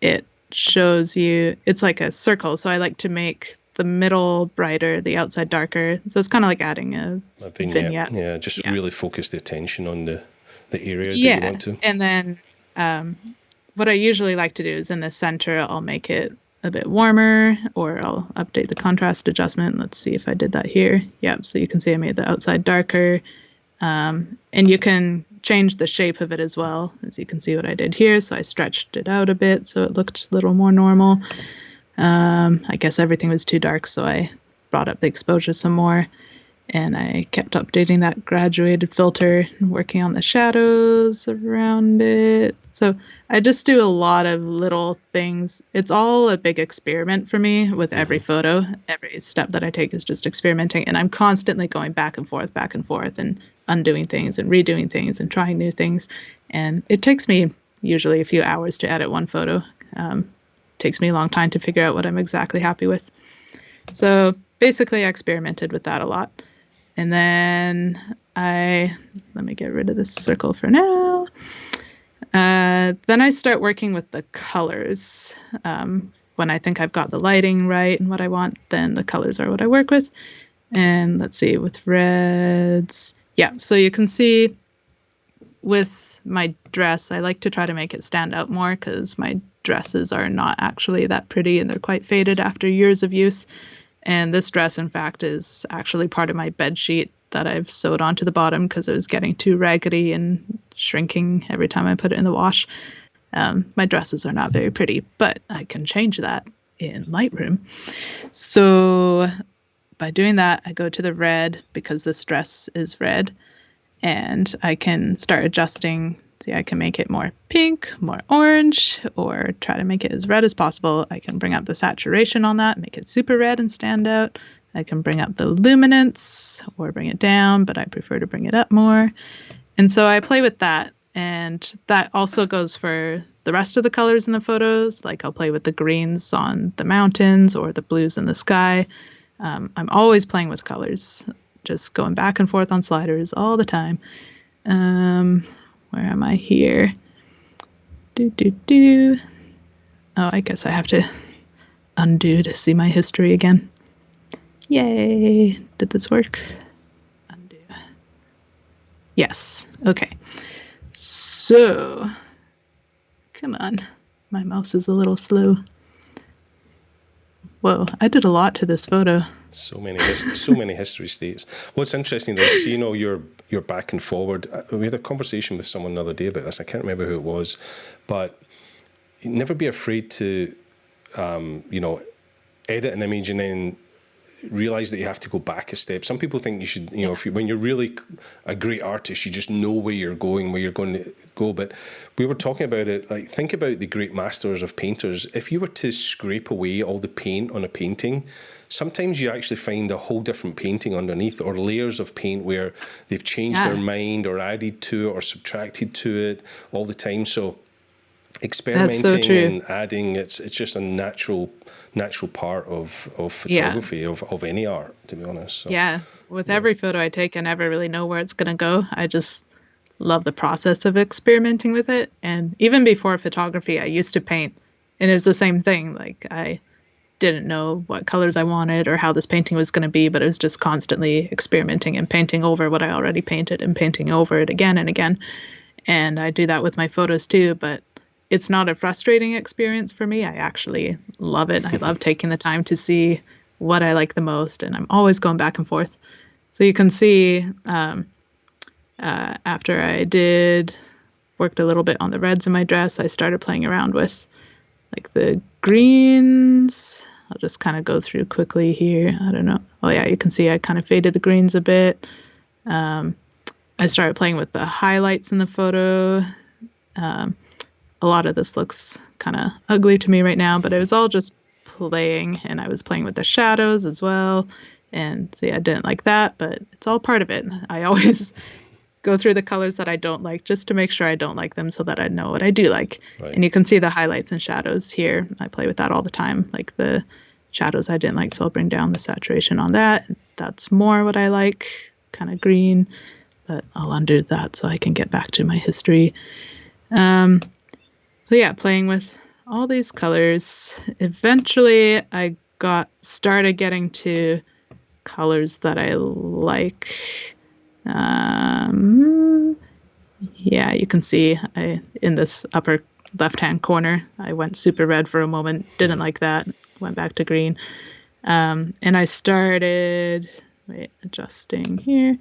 it shows you, it's like a circle. So I like to make the middle brighter, the outside darker. So it's kind of like adding a vignette. Yeah, just really focus the attention on the area that you Yeah. want to. And then what I usually like to do is in the center, I'll make it a bit warmer, or I'll update the contrast adjustment. Let's see if I did that here. Yep. So you can see I made the outside darker. And you can change the shape of it as well, as you can see what I did here. So I stretched it out a bit so it looked a little more normal. I guess everything was too dark, so I brought up the exposure some more. And I kept updating that graduated filter and working on the shadows around it. So I just do a lot of little things. It's all a big experiment for me with every photo. Every step that I take is just experimenting. And I'm constantly going back and forth, and undoing things and redoing things and trying new things. And it takes me usually a few hours to edit one photo. Takes me a long time to figure out what I'm exactly happy with. So basically I experimented with that a lot. And then let me get rid of this circle for now. Then I start working with the colors. When I think I've got the lighting right and what I want, then the colors are what I work with. And let's see, with reds. Yeah, so you can see with my dress, I like to try to make it stand out more because my dresses are not actually that pretty and they're quite faded after years of use. And this dress, in fact, is actually part of my bed sheet that I've sewed onto the bottom because it was getting too raggedy and shrinking every time I put it in the wash. My dresses are not very pretty, but I can change that in Lightroom. So by doing that, I go to the red because this dress is red, and I can start adjusting. See, I can make it more pink, more orange, or try to make it as red as possible. I can bring up the saturation on that, make it super red and stand out. I can bring up the luminance or bring it down, but I prefer to bring it up more. And so I play with that. And that also goes for the rest of the colors in the photos. Like I'll play with the greens on the mountains or the blues in the sky. I'm always playing with colors, just going back and forth on sliders all the time. Where am I here? Oh, I guess I have to undo to see my history again. Yay! Did this work? Undo. Yes. Okay. So, come on. My mouse is a little slow. Whoa, I did a lot to this photo. So many history states. What's interesting is, you're back and forward. We had a conversation with someone the other day about this. I can't remember who it was, but never be afraid to, edit an image and then realize that you have to go back a step. Some people think you should, when you're really a great artist, you just know where you're going to go. But we were talking about it, like, think about the great masters of painters. If you were to scrape away all the paint on a painting, sometimes you actually find a whole different painting underneath, or layers of paint where they've changed their mind or added to it or subtracted to it all the time. So experimenting and adding, it's just a natural part of photography, of any art, to be honest. So, with every photo I take, I never really know where it's going to go. I just love the process of experimenting with it. And even before photography, I used to paint, and it was the same thing. Like, I didn't know what colors I wanted or how this painting was going to be, but it was just constantly experimenting and painting over what I already painted and painting over it again and again. And I do that with my photos too, but it's not a frustrating experience for me. I actually love it. I love taking the time to see what I like the most, and I'm always going back and forth. So you can see after I worked a little bit on the reds in my dress, I started playing around with like the greens. I'll just kind of go through quickly here. I don't know. Oh yeah, you can see I kind of faded the greens a bit. I started playing with the highlights in the photo. A lot of this looks kind of ugly to me right now, but it was all just playing, and I was playing with the shadows as well. And see, I didn't like that, but it's all part of it. I always go through the colors that I don't like just to make sure I don't like them so that I know what I do like. Right. And you can see the highlights and shadows here. I play with that all the time, like the shadows I didn't like, so I'll bring down the saturation on that. That's more what I like, kind of green, but I'll undo that so I can get back to my history. So yeah, playing with all these colors. Eventually, I started getting to colors that I like. Yeah, you can see in this upper left-hand corner, I went super red for a moment, didn't like that, went back to green. And I started, adjusting here.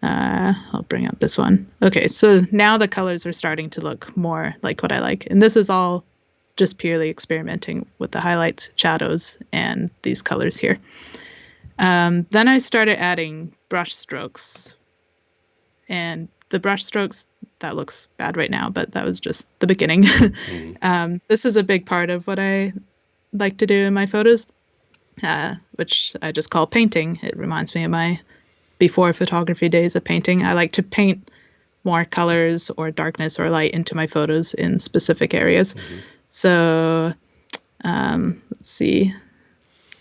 I'll bring up this one. Okay, so now the colors are starting to look more like what I like. And this is all just purely experimenting with the highlights, shadows, and these colors here. Then I started adding brush strokes. And the brush strokes, that looks bad right now, but that was just the beginning. This is a big part of what I like to do in my photos, which I just call painting. It reminds me of my before photography days of painting. I like to paint more colors or darkness or light into my photos in specific areas. So let's see.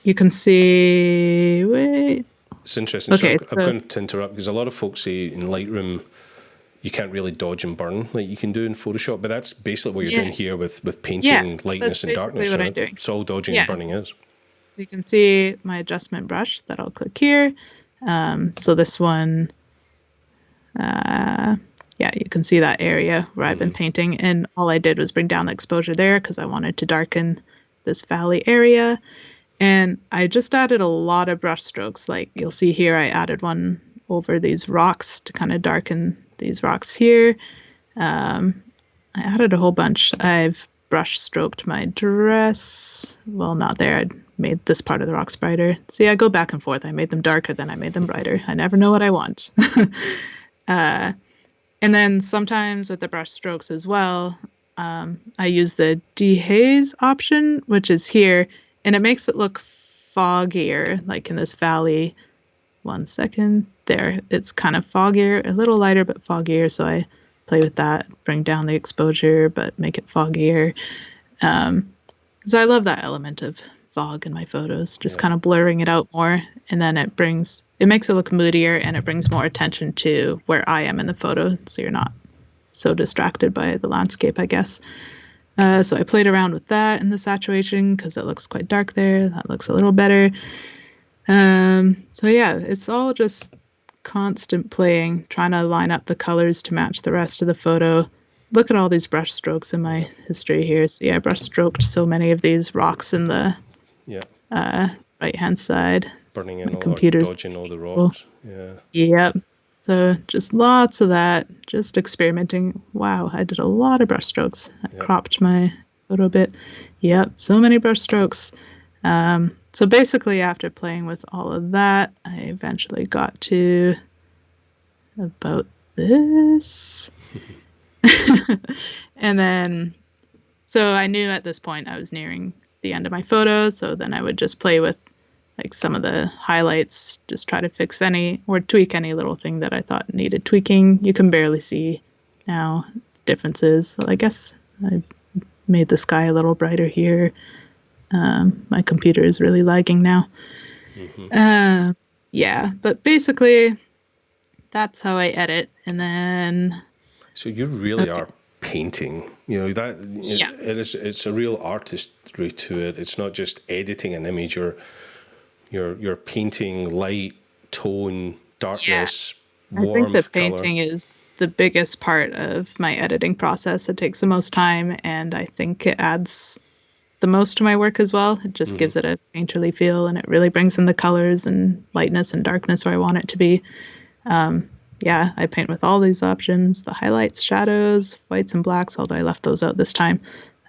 You can see, wait. It's interesting. Okay, so I'm going to interrupt because a lot of folks say in Lightroom you can't really dodge and burn like you can do in Photoshop, but that's basically what you're doing here with painting lightness and darkness. What I'm doing. It's all dodging and burning is. You can see my adjustment brush that I'll click here. So this one, you can see that area where I've been painting, and all I did was bring down the exposure there because I wanted to darken this valley area. And I just added a lot of brush strokes. Like you'll see here, I added one over these rocks to kind of darken these rocks here. I added a whole bunch. I've brush stroked my dress. Well, not there. I made this part of the rocks brighter. See, I go back and forth. I made them darker, then I made them brighter. I never know what I want. And then sometimes with the brush strokes as well, I use the dehaze option, which is here, and it makes it look foggier, like in this valley. 1 second. There, it's kind of foggier, a little lighter, but foggier. So I play with that, bring down the exposure, but make it foggier. Because I love that element of fog in my photos, just kind of blurring it out more. And then it makes it look moodier, and it brings more attention to where I am in the photo. So you're not so distracted by the landscape, I guess. So I played around with that in the saturation because it looks quite dark there. That looks a little better. So yeah, it's all just constant playing, trying to line up the colors to match the rest of the photo. Look at all these brush strokes in my history here. So yeah, I brush stroked so many of these rocks in the right hand side. Burning in dodging all the rocks. Yep. So just lots of that, just experimenting. Wow, I did a lot of brush strokes. I cropped my photo a bit. Yep, so many brush strokes. So basically, after playing with all of that, I eventually got to about this. And then, so I knew at this point I was nearing the end of my photo. So then I would just play with like some of the highlights, just try to fix any or tweak any little thing that I thought needed tweaking. You can barely see now differences. So I guess I made the sky a little brighter here. My computer is really lagging now. But basically that's how I edit. And then so you really are painting, that it's a real artistry to it. It's not just editing an image. You're painting light, tone, darkness, warmth, I think that painting is the biggest part of my editing process. It takes the most time, and I think it adds the most to my work as well. It just gives it a painterly feel, and it really brings in the colors and lightness and darkness where I want it to be. I paint with all these options, the highlights, shadows, whites and blacks, although I left those out this time,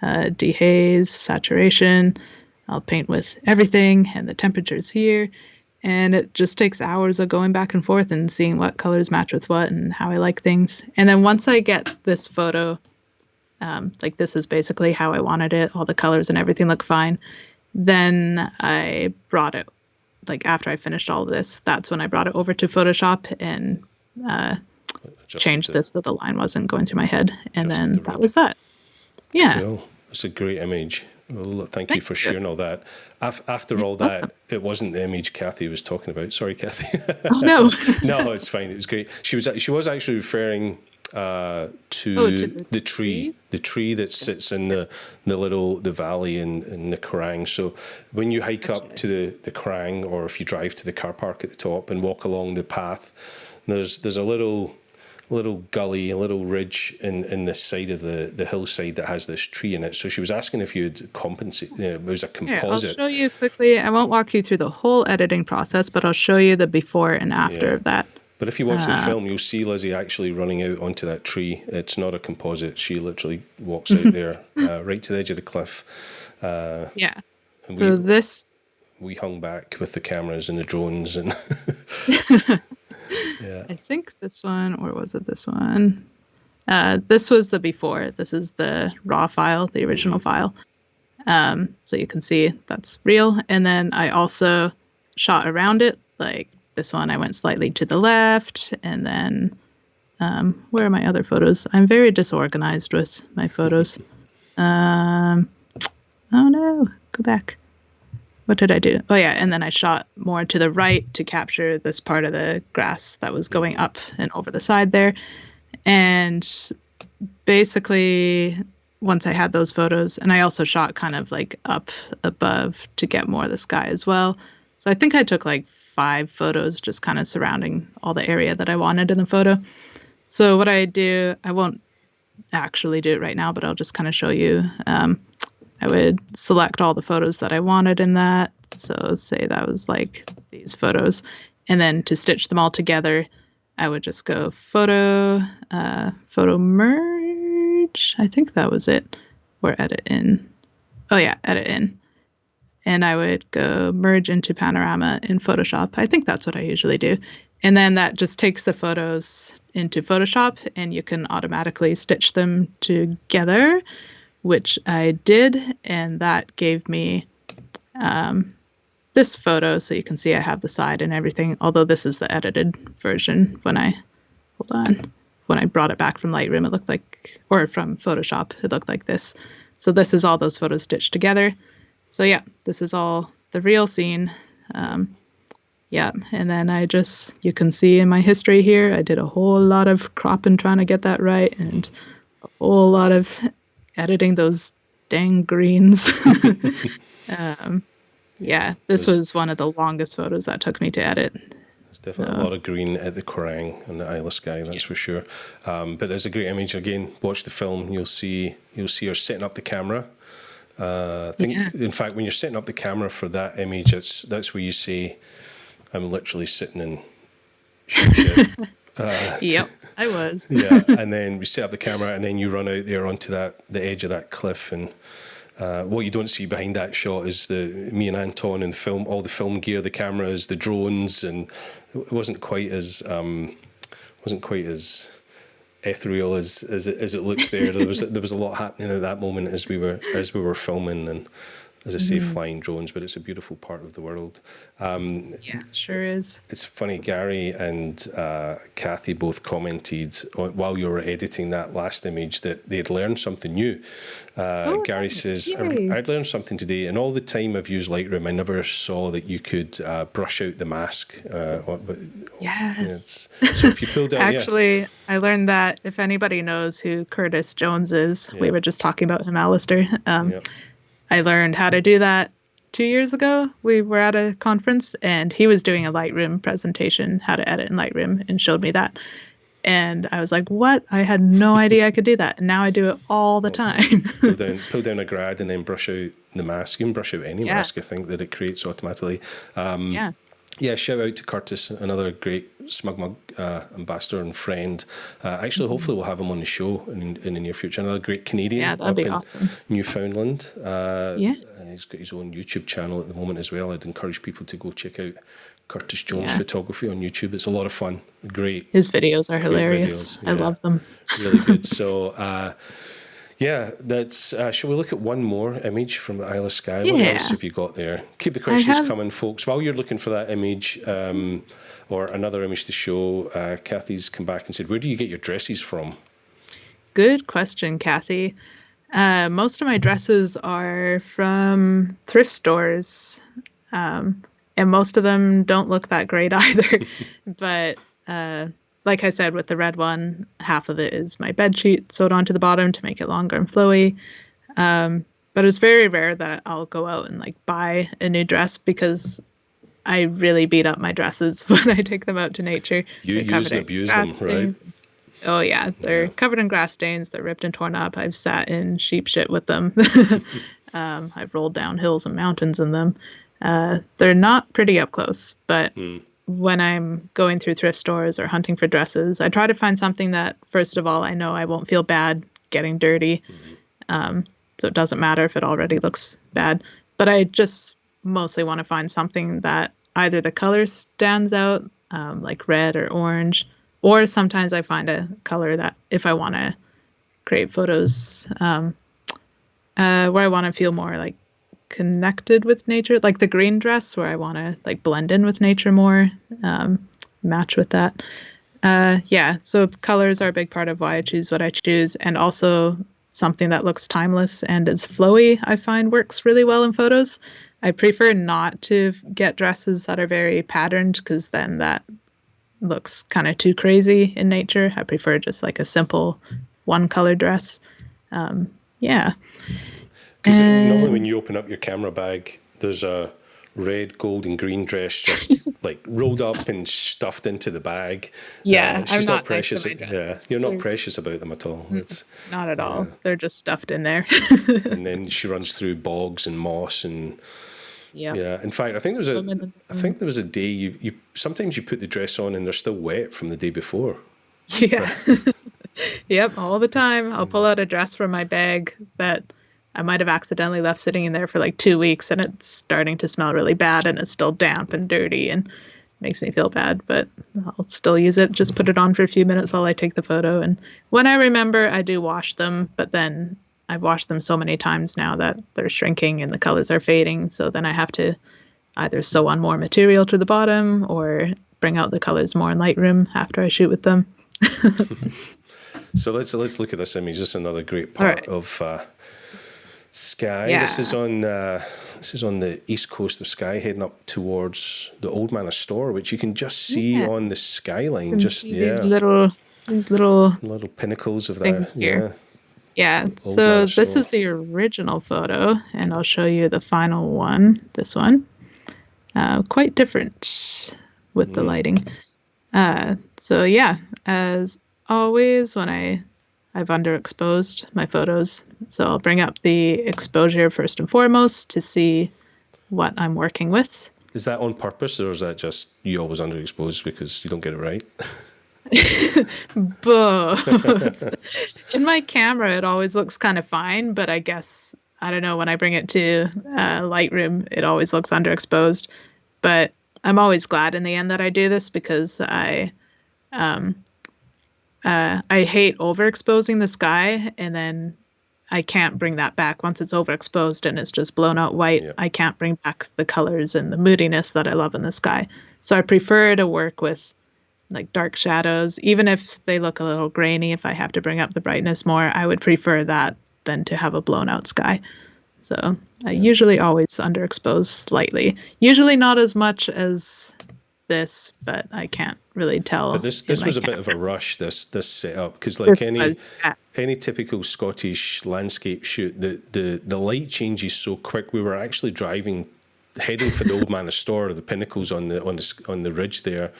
dehaze, saturation. I'll paint with everything and the temperatures here. And it just takes hours of going back and forth and seeing what colors match with what and how I like things. And then once I get this photo, like this is basically how I wanted it, all the colors and everything look fine. Then I brought it, like after I finished all of this, that's when I brought it over to Photoshop and changed this so the line wasn't going through my head. And then that was that. Yeah. Cool. That's a great image. Well, thank you for sharing all that. After all that, it wasn't the image Kathy was talking about. Sorry, Kathy. Oh, no. No, it's fine. It was great. She was actually referring to the tree that sits in the valley in the Kerrang. So when you hike up to the Kerrang, or if you drive to the car park at the top and walk along the path, there's a little gully, a little ridge in the side of the hillside that has this tree in it. So she was asking if you'd compensate. It was a composite. Here, I'll show you quickly. I won't walk you through the whole editing process, but I'll show you the before and after of that. But if you watch the film, you'll see Lizzie actually running out onto that tree. It's not a composite. She literally walks out there, right to the edge of the cliff. Yeah. And so we hung back with the cameras and the drones and. Yeah. I think this one, or was it this one? This was the before. This is the raw file, the original file. So you can see that's real. And then I also shot around it. Like this one, I went slightly to the left. And then where are my other photos? I'm very disorganized with my photos. Oh no, go back. What did I do? Oh, yeah. And then I shot more to the right to capture this part of the grass that was going up and over the side there. And basically, once I had those photos, and I also shot kind of like up above to get more of the sky as well. So I think I took like 5 photos just kind of surrounding all the area that I wanted in the photo. So what I do, I won't actually do it right now, but I'll just kind of show you. I would select all the photos that I wanted in that. So say that was like these photos. And then to stitch them all together, I would just go photo merge. I think that was it. Or edit in. Oh yeah, edit in. And I would go merge into panorama in Photoshop. I think that's what I usually do. And then that just takes the photos into Photoshop and you can automatically stitch them together, which I did, and that gave me this photo. So you can see I have the side and everything, although this is the edited version. When I brought it back from Lightroom, it looked like, or from Photoshop, it looked like this. So this is all those photos stitched together. So yeah, this is all the real scene. Yeah, and then you can see in my history here, I did a whole lot of cropping trying to get that right, and a whole lot of editing those dang greens. Yeah, this was one of the longest photos that took me to edit. There's definitely a lot of green at the Kerrang and the Isle of Skye, that's for sure. But there's a great image. Again, watch the film. You'll see her setting up the camera. I think, in fact, when you're setting up the camera for that image, that's where you say, "I'm literally sitting in shit." Yep, I was. Yeah, and then we set up the camera, and then you run out there onto the edge of that cliff, and what you don't see behind that shot is me and Anton and all the film gear, the cameras, the drones, and it wasn't quite as ethereal as it looks there. There was a lot happening at that moment as we were filming, and as I say, flying drones, but it's a beautiful part of the world. Yeah, sure is. It's funny, Gary and Kathy both commented while you were editing that last image that they'd learned something new. Gary says, I'd learned something today, and all the time I've used Lightroom, I never saw that you could brush out the mask. Yes. So if you pulled out... Actually, I learned that if anybody knows who Curtis Jones is, we were just talking about him, Alastair. I learned how to do that 2 years ago. We were at a conference and he was doing a Lightroom presentation, how to edit in Lightroom, and showed me that. And I was like, what? I had no idea I could do that. And now I do it all the time. pull down a grad and then brush out the mask. You can brush out any mask, I think, that it creates automatically. Yeah, shout out to Curtis, another great SmugMug ambassador and friend. Actually, hopefully we'll have him on the show in the near future. Another great Canadian. Yeah, that'd be awesome. Newfoundland. And he's got his own YouTube channel at the moment as well. I'd encourage people to go check out Curtis Jones Photography on YouTube. It's a lot of fun. Great. His videos are hilarious. I love them. Really good. So... that's. Shall we look at one more image from the Isle of Skye? What else have you got there? Keep the questions coming, folks. While you're looking for that image or another image to show, Kathy's come back and said, "Where do you get your dresses from?" Good question, Kathy. Most of my dresses are from thrift stores, and most of them don't look that great either. But like I said, with the red one, half of it is my bed sheet sewed onto the bottom to make it longer and flowy. But it's very rare that I'll go out and like buy a new dress because I really beat up my dresses when I take them out to nature. You They're use covered and in abuse them, grass right? stains. Oh yeah, they're Yeah. covered in grass stains. They're ripped and torn up. I've sat in sheep shit with them. I've rolled down hills and mountains in them. They're not pretty up close, but when I'm going through thrift stores or hunting for dresses, I try to find something that, first of all, I know I won't feel bad getting dirty. So it doesn't matter if it already looks bad. But I just mostly want to find something that either the color stands out, like red or orange, or sometimes I find a color that if I want to create photos where I want to feel more like connected with nature, like the green dress where I want to like blend in with nature more, match with that. Yeah, so colors are a big part of why I choose what I choose, and also something that looks timeless and is flowy, I find works really well in photos. I prefer not to get dresses that are very patterned because then that looks kind of too crazy in nature. I prefer just like a simple one color dress. Yeah. Because normally when And you open up your camera bag, there's a red, gold, and green dress just like rolled up and stuffed into the bag. yeah, I'm She's not not nice to precious. my Yeah, dresses. you're not They're precious about them at all. It's not at yeah. all. They're just stuffed in there. And then she runs through bogs and moss and Yep. yeah. In fact, I think Swim in I them. think there was a day you sometimes you put the dress on and they're still wet from the day before. Yeah. Yep, all the time. I'll pull out a dress from my bag that I might have accidentally left sitting in there for like 2 weeks and it's starting to smell really bad and it's still damp and dirty and makes me feel bad, but I'll still use it. Just put it on for a few minutes while I take the photo. And when I remember, I do wash them, but then I've washed them so many times now that they're shrinking and the colors are fading. So then I have to either sew on more material to the bottom or bring out the colors more in Lightroom after I shoot with them. So let's look at this image. This is another great All part right. of Skye. This is Yeah. on the east coast of Skye, heading up towards the Old Manor Store, which you can just see Yeah. on the skyline. You can Just see these little little pinnacles of that. things here. Yeah, Yeah, Old Manor so this Store. is the original photo, and I'll show you the final one, this one. Quite different with the lighting. So yeah, as always, when I've underexposed my photos, so I'll bring up the exposure first and foremost to see what I'm working with. Is that on purpose, or is that just you always underexposed because you don't get it right? Both. In my camera, it always looks kind of fine, but I guess, I don't know, when I bring it to Lightroom, it always looks underexposed. But I'm always glad in the end that I do this because I hate overexposing the sky and then I can't bring that back once it's overexposed and it's just blown out white. Yeah. I can't bring back the colors and the moodiness that I love in the sky. So I prefer to work with like dark shadows, even if they look a little grainy. If I have to bring up the brightness more, I would prefer that than to have a blown out sky. So I usually always underexpose slightly. Usually not as much as this, but I can't really tell. But this in my was a bit of a camera. rush. This setup, because like This was, any typical Scottish landscape shoot, the light changes so quick. We were actually heading for the Old Manor Store, the pinnacles on the ridge there,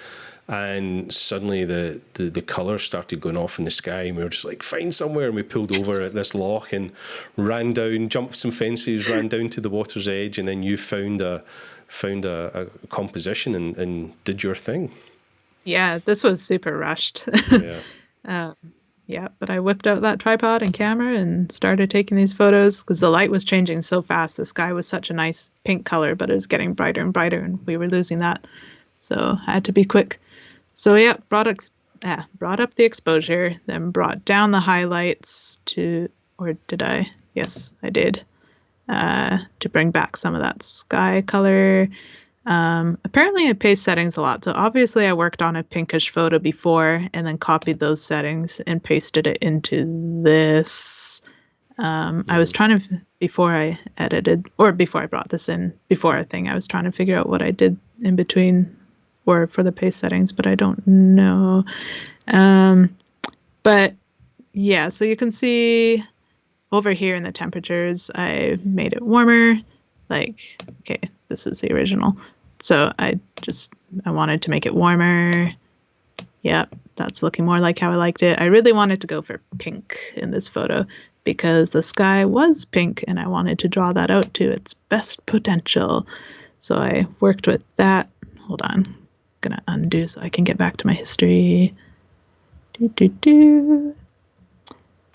and suddenly the colour started going off in the sky, and we were just like, find somewhere, and we pulled over at this loch and ran down, jumped some fences, ran down to the water's edge, and then you found a composition and did your thing. yeah, this was super rushed. Yeah. Yeah, but I whipped out that tripod and camera and started taking these photos because the light was changing so fast. The sky was such a nice pink color, but it was getting brighter and brighter, and we were losing that. So I had to be quick. So yeah, brought up the exposure, then brought down the highlights or did I? Yes, I did. To bring back some of that sky color. Apparently I paste settings a lot. So obviously I worked on a pinkish photo before and then copied those settings and pasted it into this. I was trying to, before I edited, or before I brought this in, before a thing, I was trying to figure out what I did in between or for the paste settings, but I don't know. But yeah, so you can see over here in the temperatures, I made it warmer. Like, okay, this is the original. So I wanted to make it warmer. Yep, that's looking more like how I liked it. I really wanted to go for pink in this photo because the sky was pink and I wanted to draw that out to its best potential. So I worked with that. Hold on. I'm going to undo so I can get back to my history.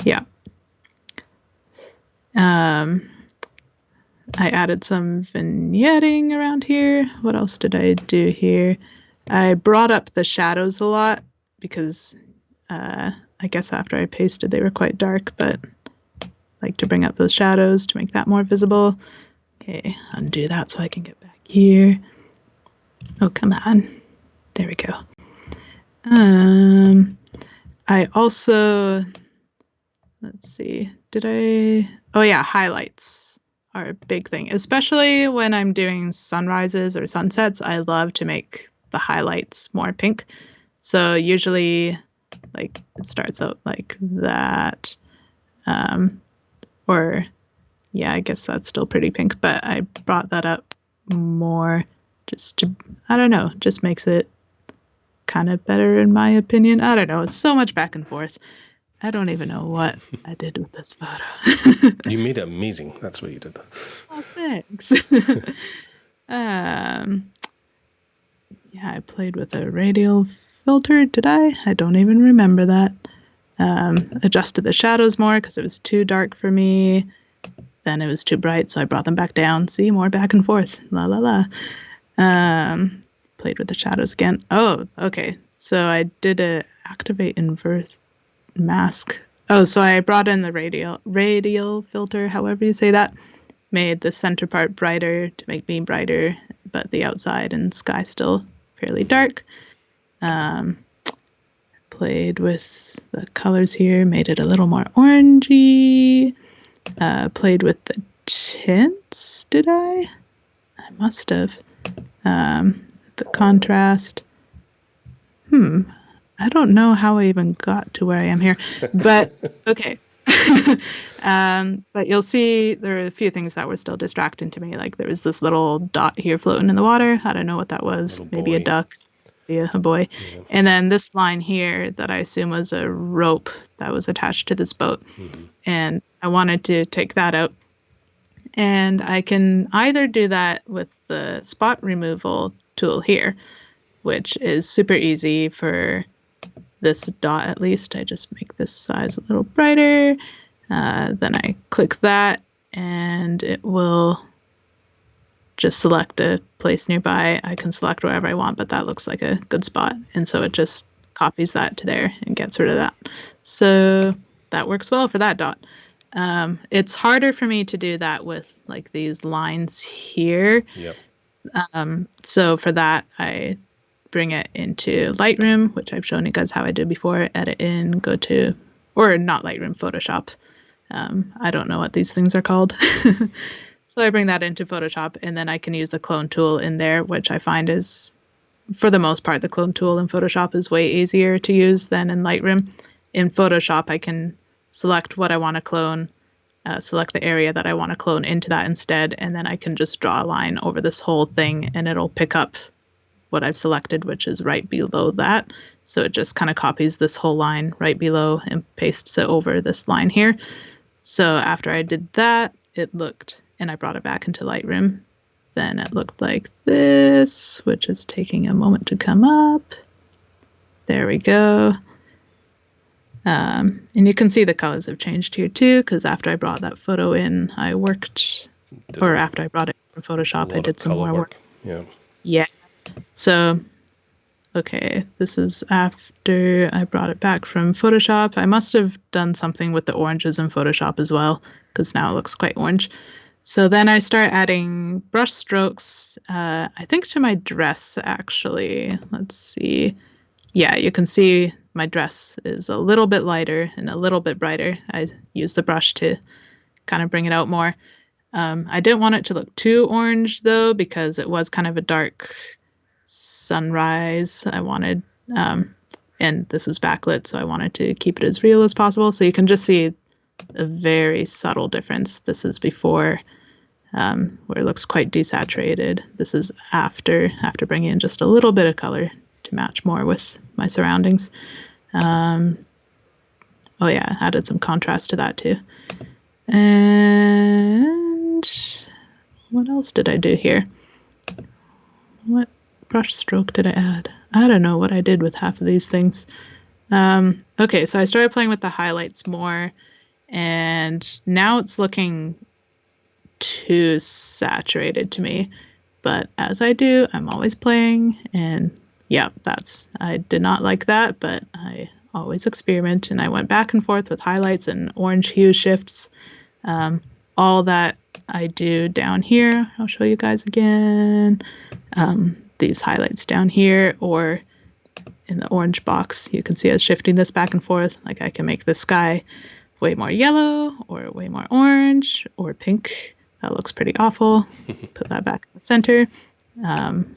Yeah. I added some vignetting around here. What else did I do here? I brought up the shadows a lot because I guess after I pasted they were quite dark, but I like to bring up those shadows to make that more visible. Okay, undo that so I can get back here. Oh, come on. There we go. I also, let's see, oh yeah, highlights are a big thing, especially when I'm doing sunrises or sunsets. I love to make the highlights more pink. So usually like it starts out like that. Or yeah, I guess that's still pretty pink, but I brought that up more just to, I don't know, just makes it kind of better in my opinion. I don't know. It's so much back and forth. I don't even know what I did with this photo. You made it amazing. That's what you did. Oh, thanks. Yeah, I played with a radial filter. Did I? I don't even remember that. Adjusted the shadows more because it was too dark for me. Then it was too bright, so I brought them back down. See, more back and forth. La la la. Played with the shadows again. Oh, okay. So I did a activate invert mask. Oh, so I brought in the radial filter, however you say that. Made the center part brighter to make me brighter, but the outside and sky still fairly dark. Played with the colors here, made it a little more orangey. Played with the tints, did I? I must have. The contrast. I don't know how I even got to where I am here, but okay. But you'll see there are a few things that were still distracting to me. Like there was this little dot here floating in the water. I don't know what that was. Maybe a duck, maybe a boy. Yeah. And then this line here that I assume was a rope that was attached to this boat. Mm-hmm. And I wanted to take that out. And I can either do that with the spot removal tool here, which is super easy for this dot at least. I just make this size a little brighter. Then I click that and it will just select a place nearby. I can select wherever I want, but that looks like a good spot. And so it just copies that to there and gets rid of that. So that works well for that dot. It's harder for me to do that with like these lines here. Yep. So for that, I bring it into Lightroom, which I've shown you guys how I did before. Edit in, go to, or not Lightroom, Photoshop. I don't know what these things are called. So I bring that into Photoshop, and then I can use the clone tool in there, which I find is, for the most part, the clone tool in Photoshop is way easier to use than in Lightroom. In Photoshop, I can select what I want to clone, select the area that I want to clone into that instead, and then I can just draw a line over this whole thing, and it'll pick up what I've selected, which is right below that. So it just kind of copies this whole line right below and pastes it over this line here. So after I did that, it looked, and I brought it back into Lightroom, then it looked like this, which is taking a moment to come up. There we go. And you can see the colors have changed here too, because after I brought that photo in, I worked, or after I brought it from Photoshop, I did some more work. Yeah. So, okay, this is after I brought it back from Photoshop. I must have done something with the oranges in Photoshop as well, because now it looks quite orange. So then I start adding brush strokes, I think to my dress, actually. Let's see. Yeah, you can see my dress is a little bit lighter and a little bit brighter. I use the brush to kind of bring it out more. I didn't want it to look too orange, though, because it was kind of a dark sunrise. I wanted, and this was backlit, so I wanted to keep it as real as possible. So you can just see a very subtle difference. This is before, where it looks quite desaturated. This is after bringing in just a little bit of color to match more with my surroundings. Oh yeah, added some contrast to that too. And what else did I do here? What brush stroke did I add? I don't know what I did with half of these things. Okay, so I started playing with the highlights more, and now it's looking too saturated to me. But as I do, I'm always playing, and yeah, I did not like that, but I always experiment, and I went back and forth with highlights and orange hue shifts. All that I do down here, I'll show you guys again. These highlights down here, or in the orange box, you can see us shifting this back and forth. Like I can make the sky way more yellow, or way more orange, or pink. That looks pretty awful. Put that back in the center.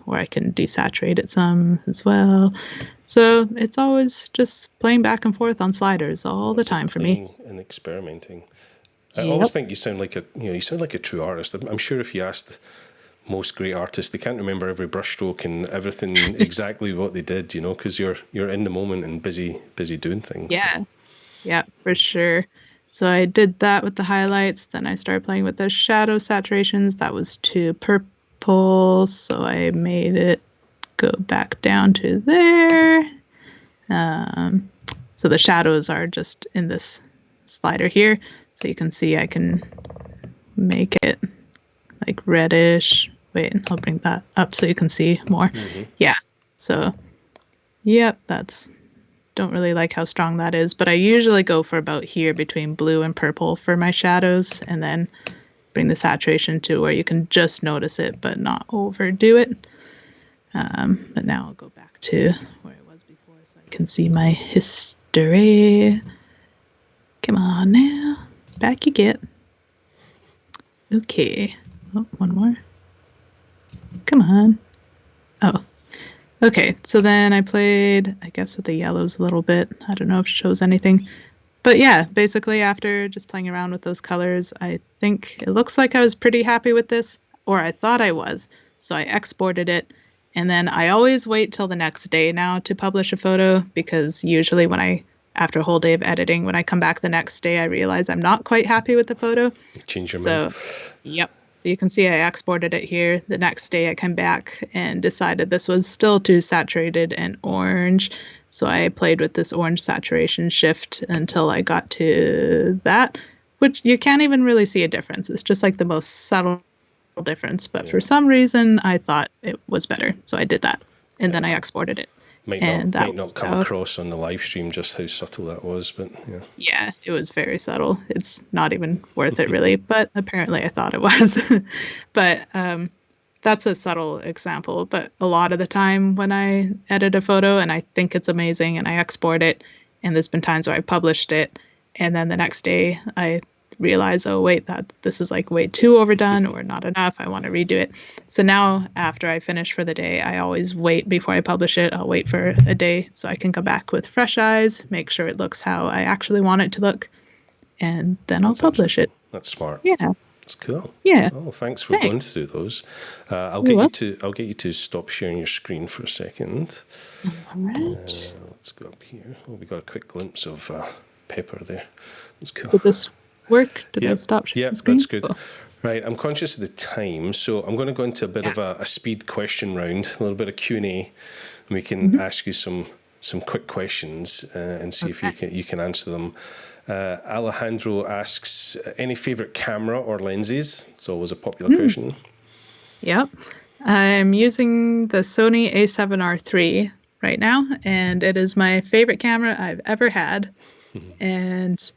Or I can desaturate it some as well. So it's always just playing back and forth on sliders all the time for me. And experimenting. I always think you sound like a true artist. I'm sure if you asked most great artists, they can't remember every brushstroke and everything exactly what they did, because you're in the moment and busy doing things. Yeah, so. Yeah, for sure. So I did that with the highlights. Then I started playing with the shadow saturations. That was too purple, so I made it go back down to there. So the shadows are just in this slider here. So you can see I can make it like reddish. Wait, I'll bring that up so you can see more. Mm-hmm. Yeah. So, yep, don't really like how strong that is, but I usually go for about here between blue and purple for my shadows, and then bring the saturation to where you can just notice it, but not overdo it. But now I'll go back to where I was before so I can see my history. Come on now. Back you get. Okay. Oh, one more. Come on. Oh. Okay, so then I played, I guess, with the yellows a little bit. I don't know if it shows anything. But yeah, basically after just playing around with those colors, I think it looks like I was pretty happy with this, or I thought I was. So I exported it, and then I always wait till the next day now to publish a photo, because usually after a whole day of editing, when I come back the next day, I realize I'm not quite happy with the photo. Change your mind. Yep. So you can see I exported it here. The next day I came back and decided this was still too saturated and orange. So I played with this orange saturation shift until I got to that, which you can't even really see a difference. It's just like the most subtle difference. But for some reason, I thought it was better. So I did that. And then I exported it. Might not come across on the live stream just how subtle that was, but yeah. Yeah, it was very subtle. It's not even worth it really, but apparently I thought it was. But that's a subtle example. But a lot of the time when I edit a photo and I think it's amazing and I export it, and there's been times where I published it, and then the next day I realize, oh wait, this is like way too overdone or not enough. I want to redo it. So now after I finish for the day, I always wait before I publish it. I'll wait for a day so I can come back with fresh eyes, make sure it looks how I actually want it to look, and then I'll publish it. That's smart. Yeah. That's cool. Yeah. Oh, thanks for going through those. I'll get you to stop sharing your screen for a second. All right. Let's go up here. Oh, we got a quick glimpse of Pepper there. That's cool. Did this work? Did I stop sharing the screen? That's good. Cool. Right, I'm conscious of the time, so I'm going to go into a bit of a speed question round, a little bit of Q&A, and we can ask you some quick questions and see if you can answer them. Alejandro asks, any favorite camera or lenses? It's always a popular question. Yep. I'm using the Sony A7R III right now, and it is my favorite camera I've ever had. And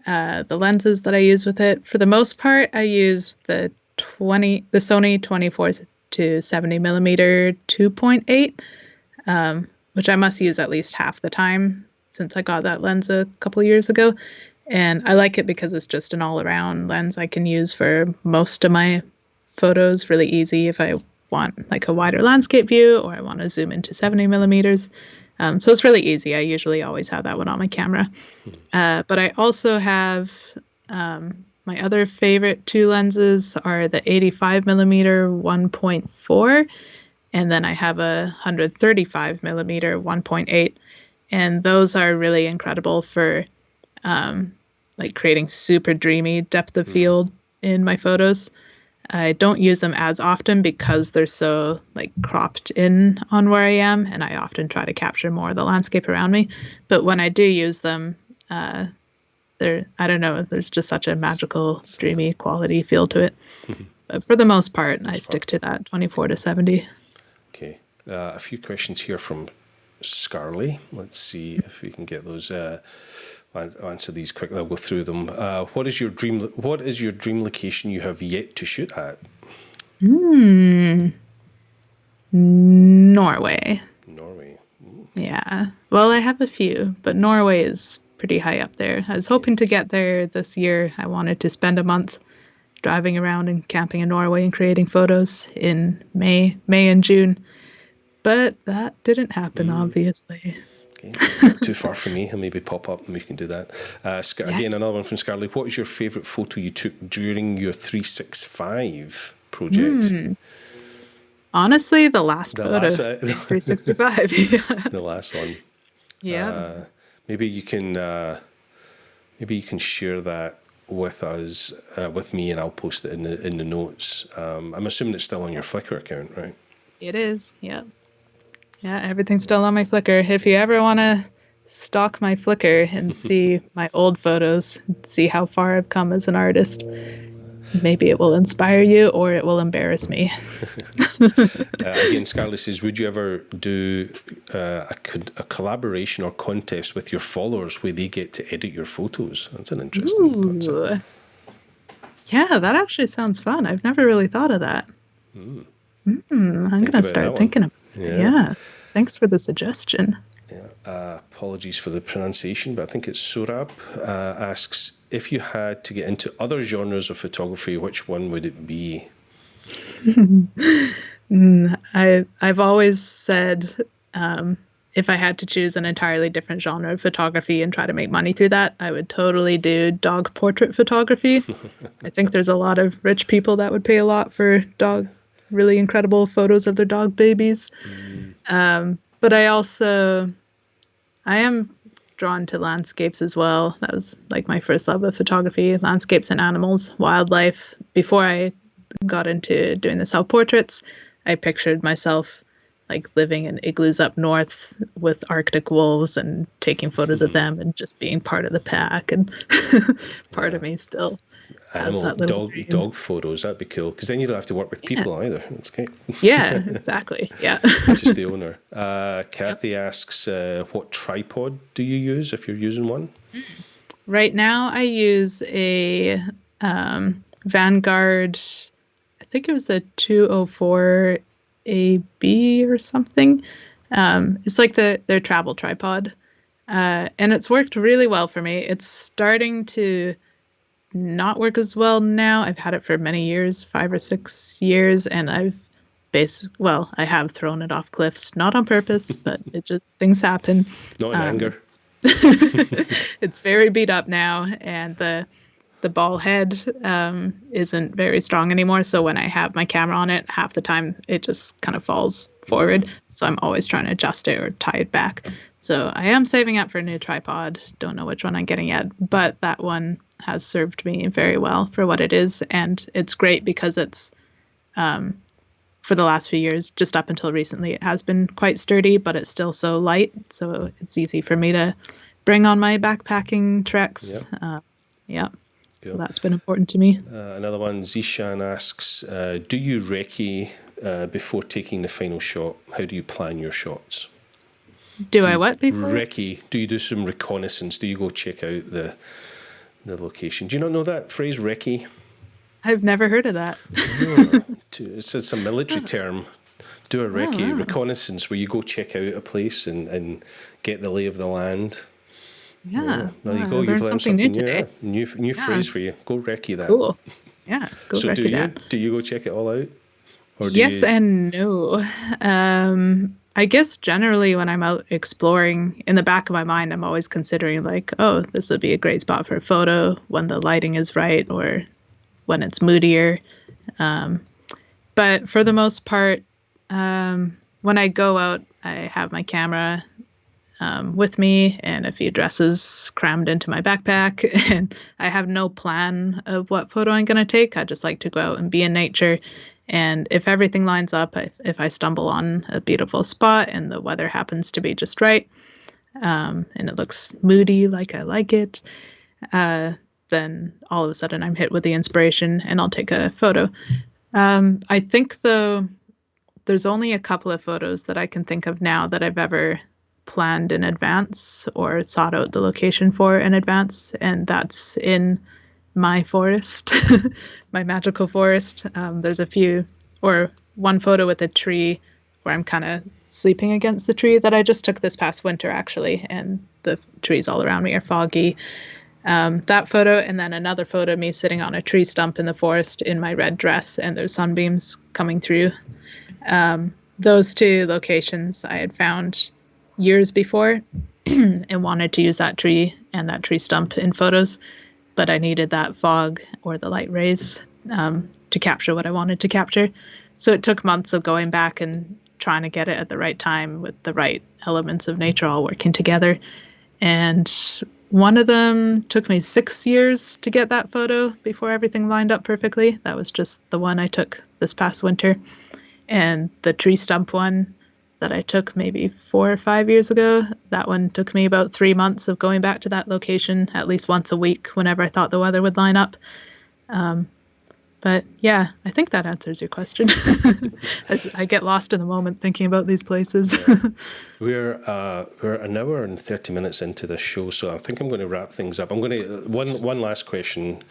the lenses that I use with it, for the most part, I use the Sony 24 to 70 millimeter 2.8, which I must use at least half the time since I got that lens a couple years ago. And I like it because it's just an all-around lens I can use for most of my photos really easy if I want like a wider landscape view or I want to zoom into 70 millimeters. So it's really easy. I usually always have that one on my camera. But I also have my other favorite two lenses are the 85 millimeter 1.4, and then I have a 135 millimeter 1.8. And those are really incredible for like creating super dreamy depth of field in my photos. I don't use them as often because they're so like cropped in on where I am, and I often try to capture more of the landscape around me. But when I do use them, I don't know, there's just such a magical, dreamy quality feel to it. But for the most part, I stick to that 24 to 70. Okay. A few questions here from Scarly. Let's see if we can get those. I'll answer these quickly. I'll go through them. What is your dream location you have yet to shoot at? Norway. Norway. Yeah. Well, I have a few, but Norway is pretty high up there. I was hoping to get there this year. I wanted to spend a month driving around and camping in Norway and creating photos in May and June. But that didn't happen, obviously. Okay. Not too far from me. I'll maybe pop up and we can do that. Again, another one from Scarlett. What is your favourite photo you took during your 365 project? Honestly, the last photo. 365. The last one. Yeah. Maybe you can share that with us, with me, and I'll post it in the notes. I'm assuming it's still on your Flickr account, right? It is. Yeah. Yeah, everything's still on my Flickr. If you ever want to stalk my Flickr and see my old photos, see how far I've come as an artist, maybe it will inspire you or it will embarrass me. Again, Scarlett says, would you ever do a collaboration or contest with your followers where they get to edit your photos? That's an interesting concept. Yeah, that actually sounds fun. I've never really thought of that. I'm going to start thinking about it. Yeah. Thanks for the suggestion. Yeah. Apologies for the pronunciation, but I think it's Sorab. Asks, if you had to get into other genres of photography, which one would it be? I've always said if I had to choose an entirely different genre of photography and try to make money through that, I would totally do dog portrait photography. I think there's a lot of rich people that would pay a lot for really incredible photos of their dog babies. But I am drawn to landscapes as well. That was like my first love of photography, landscapes and animals, wildlife. Before I got into doing the self-portraits, I pictured myself like living in igloos up north with Arctic wolves and taking photos of them and just being part of the pack, and part of me still Animal dog photos, that'd be cool, because then you don't have to work with people either. That's great. Yeah, exactly. Yeah. Just the owner. Kathy asks, what tripod do you use if you're using one? Right now I use a Vanguard, I think it was a 204 AB or something. It's like their travel tripod. And it's worked really well for me. It's starting to not work as well now. I've had it for many years, 5 or 6 years, and I have thrown it off cliffs, not on purpose, but things happen. Not in anger. It's very beat up now, and the ball head isn't very strong anymore. So when I have my camera on it, half the time it just kind of falls forward. So I'm always trying to adjust it or tie it back. So I am saving up for a new tripod. Don't know which one I'm getting yet, but that one has served me very well for what it is. And it's great because it's, for the last few years, just up until recently, it has been quite sturdy, but it's still so light. So it's easy for me to bring on my backpacking treks. Cool. So that's been important to me. Another one, Zishan asks, do you recce before taking the final shot? How do you plan your shots? Do I what before? Recce. Do you do some reconnaissance? Do you go check out the location? Do you not know that phrase, recce? I've never heard of that. It's a military term. Do a recce, reconnaissance, where you go check out a place and get the lay of the land. Yeah. There you go. You've learned something new today. New phrase for you. Go recce that. Cool. Yeah. Go recce that. Do you go check it all out? Or yes and no. I guess generally when I'm out exploring, in the back of my mind, I'm always considering like, oh, this would be a great spot for a photo when the lighting is right or when it's moodier. But for the most part, when I go out, I have my camera with me and a few dresses crammed into my backpack. And I have no plan of what photo I'm going to take. I just like to go out and be in nature. And if everything lines up, if I stumble on a beautiful spot and the weather happens to be just right, and it looks moody like I like it, then all of a sudden I'm hit with the inspiration and I'll take a photo. I think, though, there's only a couple of photos that I can think of now that I've ever planned in advance or sought out the location for in advance, and that's in my forest, my magical forest. There's a few, or one photo with a tree where I'm kind of sleeping against the tree that I just took this past winter, actually, and the trees all around me are foggy. That photo, and then another photo of me sitting on a tree stump in the forest in my red dress, and there's sunbeams coming through. Those two locations I had found years before and wanted to use that tree and that tree stump in photos, but I needed that fog or the light rays to capture what I wanted to capture. So it took months of going back and trying to get it at the right time with the right elements of nature all working together. And one of them took me 6 years to get that photo before everything lined up perfectly. That was just the one I took this past winter. And the tree stump one that I took maybe 4 or 5 years ago, that one took me about 3 months of going back to that location at least once a week whenever I thought the weather would line up. But yeah, I think that answers your question. I get lost in the moment thinking about these places. We're an hour and 30 minutes into this show, so I think I'm going to wrap things up. I'm going to one last question,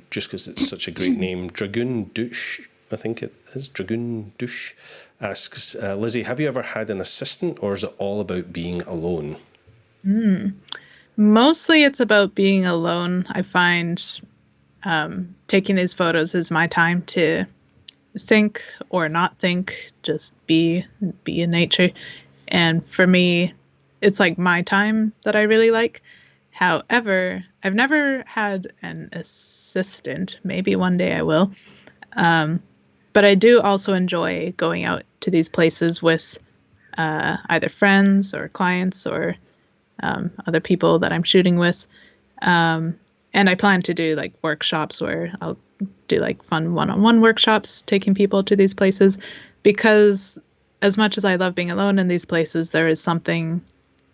just because it's such a great name. Dragoon Douche, I think it is. Dragoon Douche asks, Lizzie, have you ever had an assistant, or is it all about being alone? Mostly it's about being alone. I find taking these photos is my time to think or not think, just be in nature. And for me, it's like my time that I really like. However, I've never had an assistant. Maybe one day I will. But I do also enjoy going out to these places with either friends or clients or other people that I'm shooting with. And I plan to do like workshops where I'll do like fun one-on-one workshops, taking people to these places, because as much as I love being alone in these places, there is something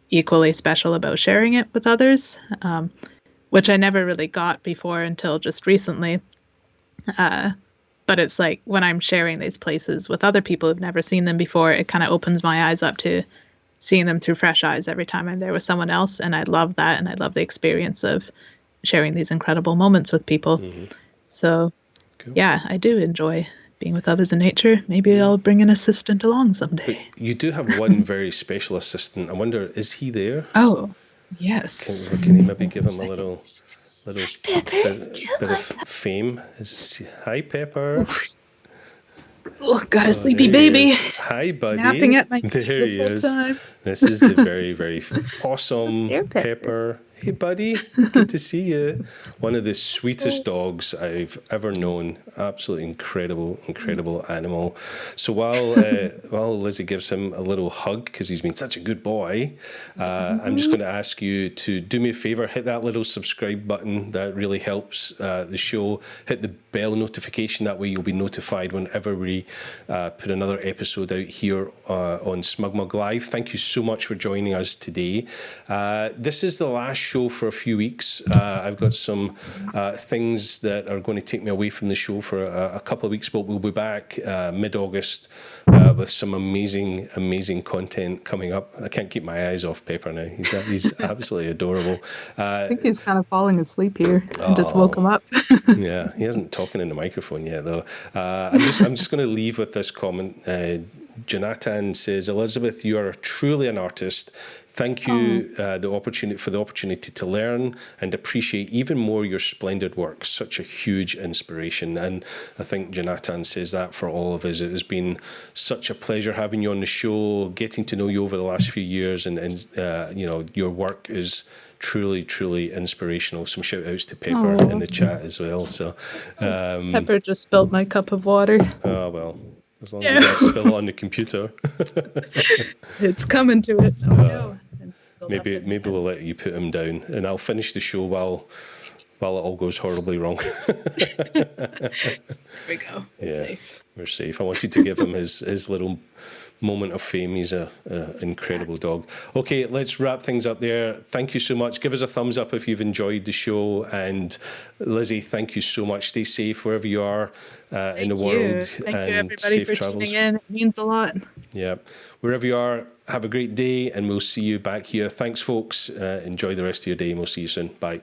equally special about sharing it with others, which I never really got before until just recently. But it's like when I'm sharing these places with other people who've never seen them before, it kind of opens my eyes up to seeing them through fresh eyes every time I'm there with someone else. And I love that. And I love the experience of sharing these incredible moments with people. Mm-hmm. So, cool. Yeah, I do enjoy being with others in nature. Maybe I'll bring an assistant along someday. But you do have one very special assistant. I wonder, is he there? Oh, yes. Can you maybe give him a little bit of fame? Hi, Pepper. Oh, got a sleepy baby. Hi, buddy. Napping at my there he is. Time. This is the very, very awesome Pepper. Hey, buddy. Good to see you. One of the sweetest dogs I've ever known. Absolutely incredible animal. So while Lizzie gives him a little hug, because he's been such a good boy, I'm just going to ask you to do me a favor, hit that little subscribe button. That really helps the show. Hit the bell notification. That way you'll be notified whenever we put another episode out here on SmugMug Live. Thank you so much for joining us today. This is the last show for a few weeks. I've got some things that are going to take me away from the show for a couple of weeks, but we'll be back mid-August with some amazing content coming up. I can't keep my eyes off Pepper now. He's absolutely adorable. I think he's kind of falling asleep here. I just woke him up. Yeah, he hasn't talking in the microphone yet, though. I'm just going to leave with this comment. Jonathan says, Elizabeth, you are truly an artist. Thank you for the opportunity to learn and appreciate even more your splendid work. Such a huge inspiration. And I think Jonathan says that for all of us. It has been such a pleasure having you on the show, getting to know you over the last few years, and you know, your work is truly, truly inspirational. Some shout outs to Pepper in the chat as well. So Pepper just spilled my cup of water. oh well, as long as you didn't spill it on the computer. It's coming to it. Oh no. Maybe we'll let you put him down, and I'll finish the show while it all goes horribly wrong. There we go. Safe. We're safe. I wanted to give him his little moment of fame. He's an incredible dog. Okay, let's wrap things up there. Thank you so much. Give us a thumbs up if you've enjoyed the show. And Lizzie, thank you so much. Stay safe wherever you are in the world. Thank you, everybody, for tuning in. It means a lot. Yeah. Wherever you are, have a great day, and we'll see you back here. Thanks, folks. Enjoy the rest of your day, and we'll see you soon. Bye.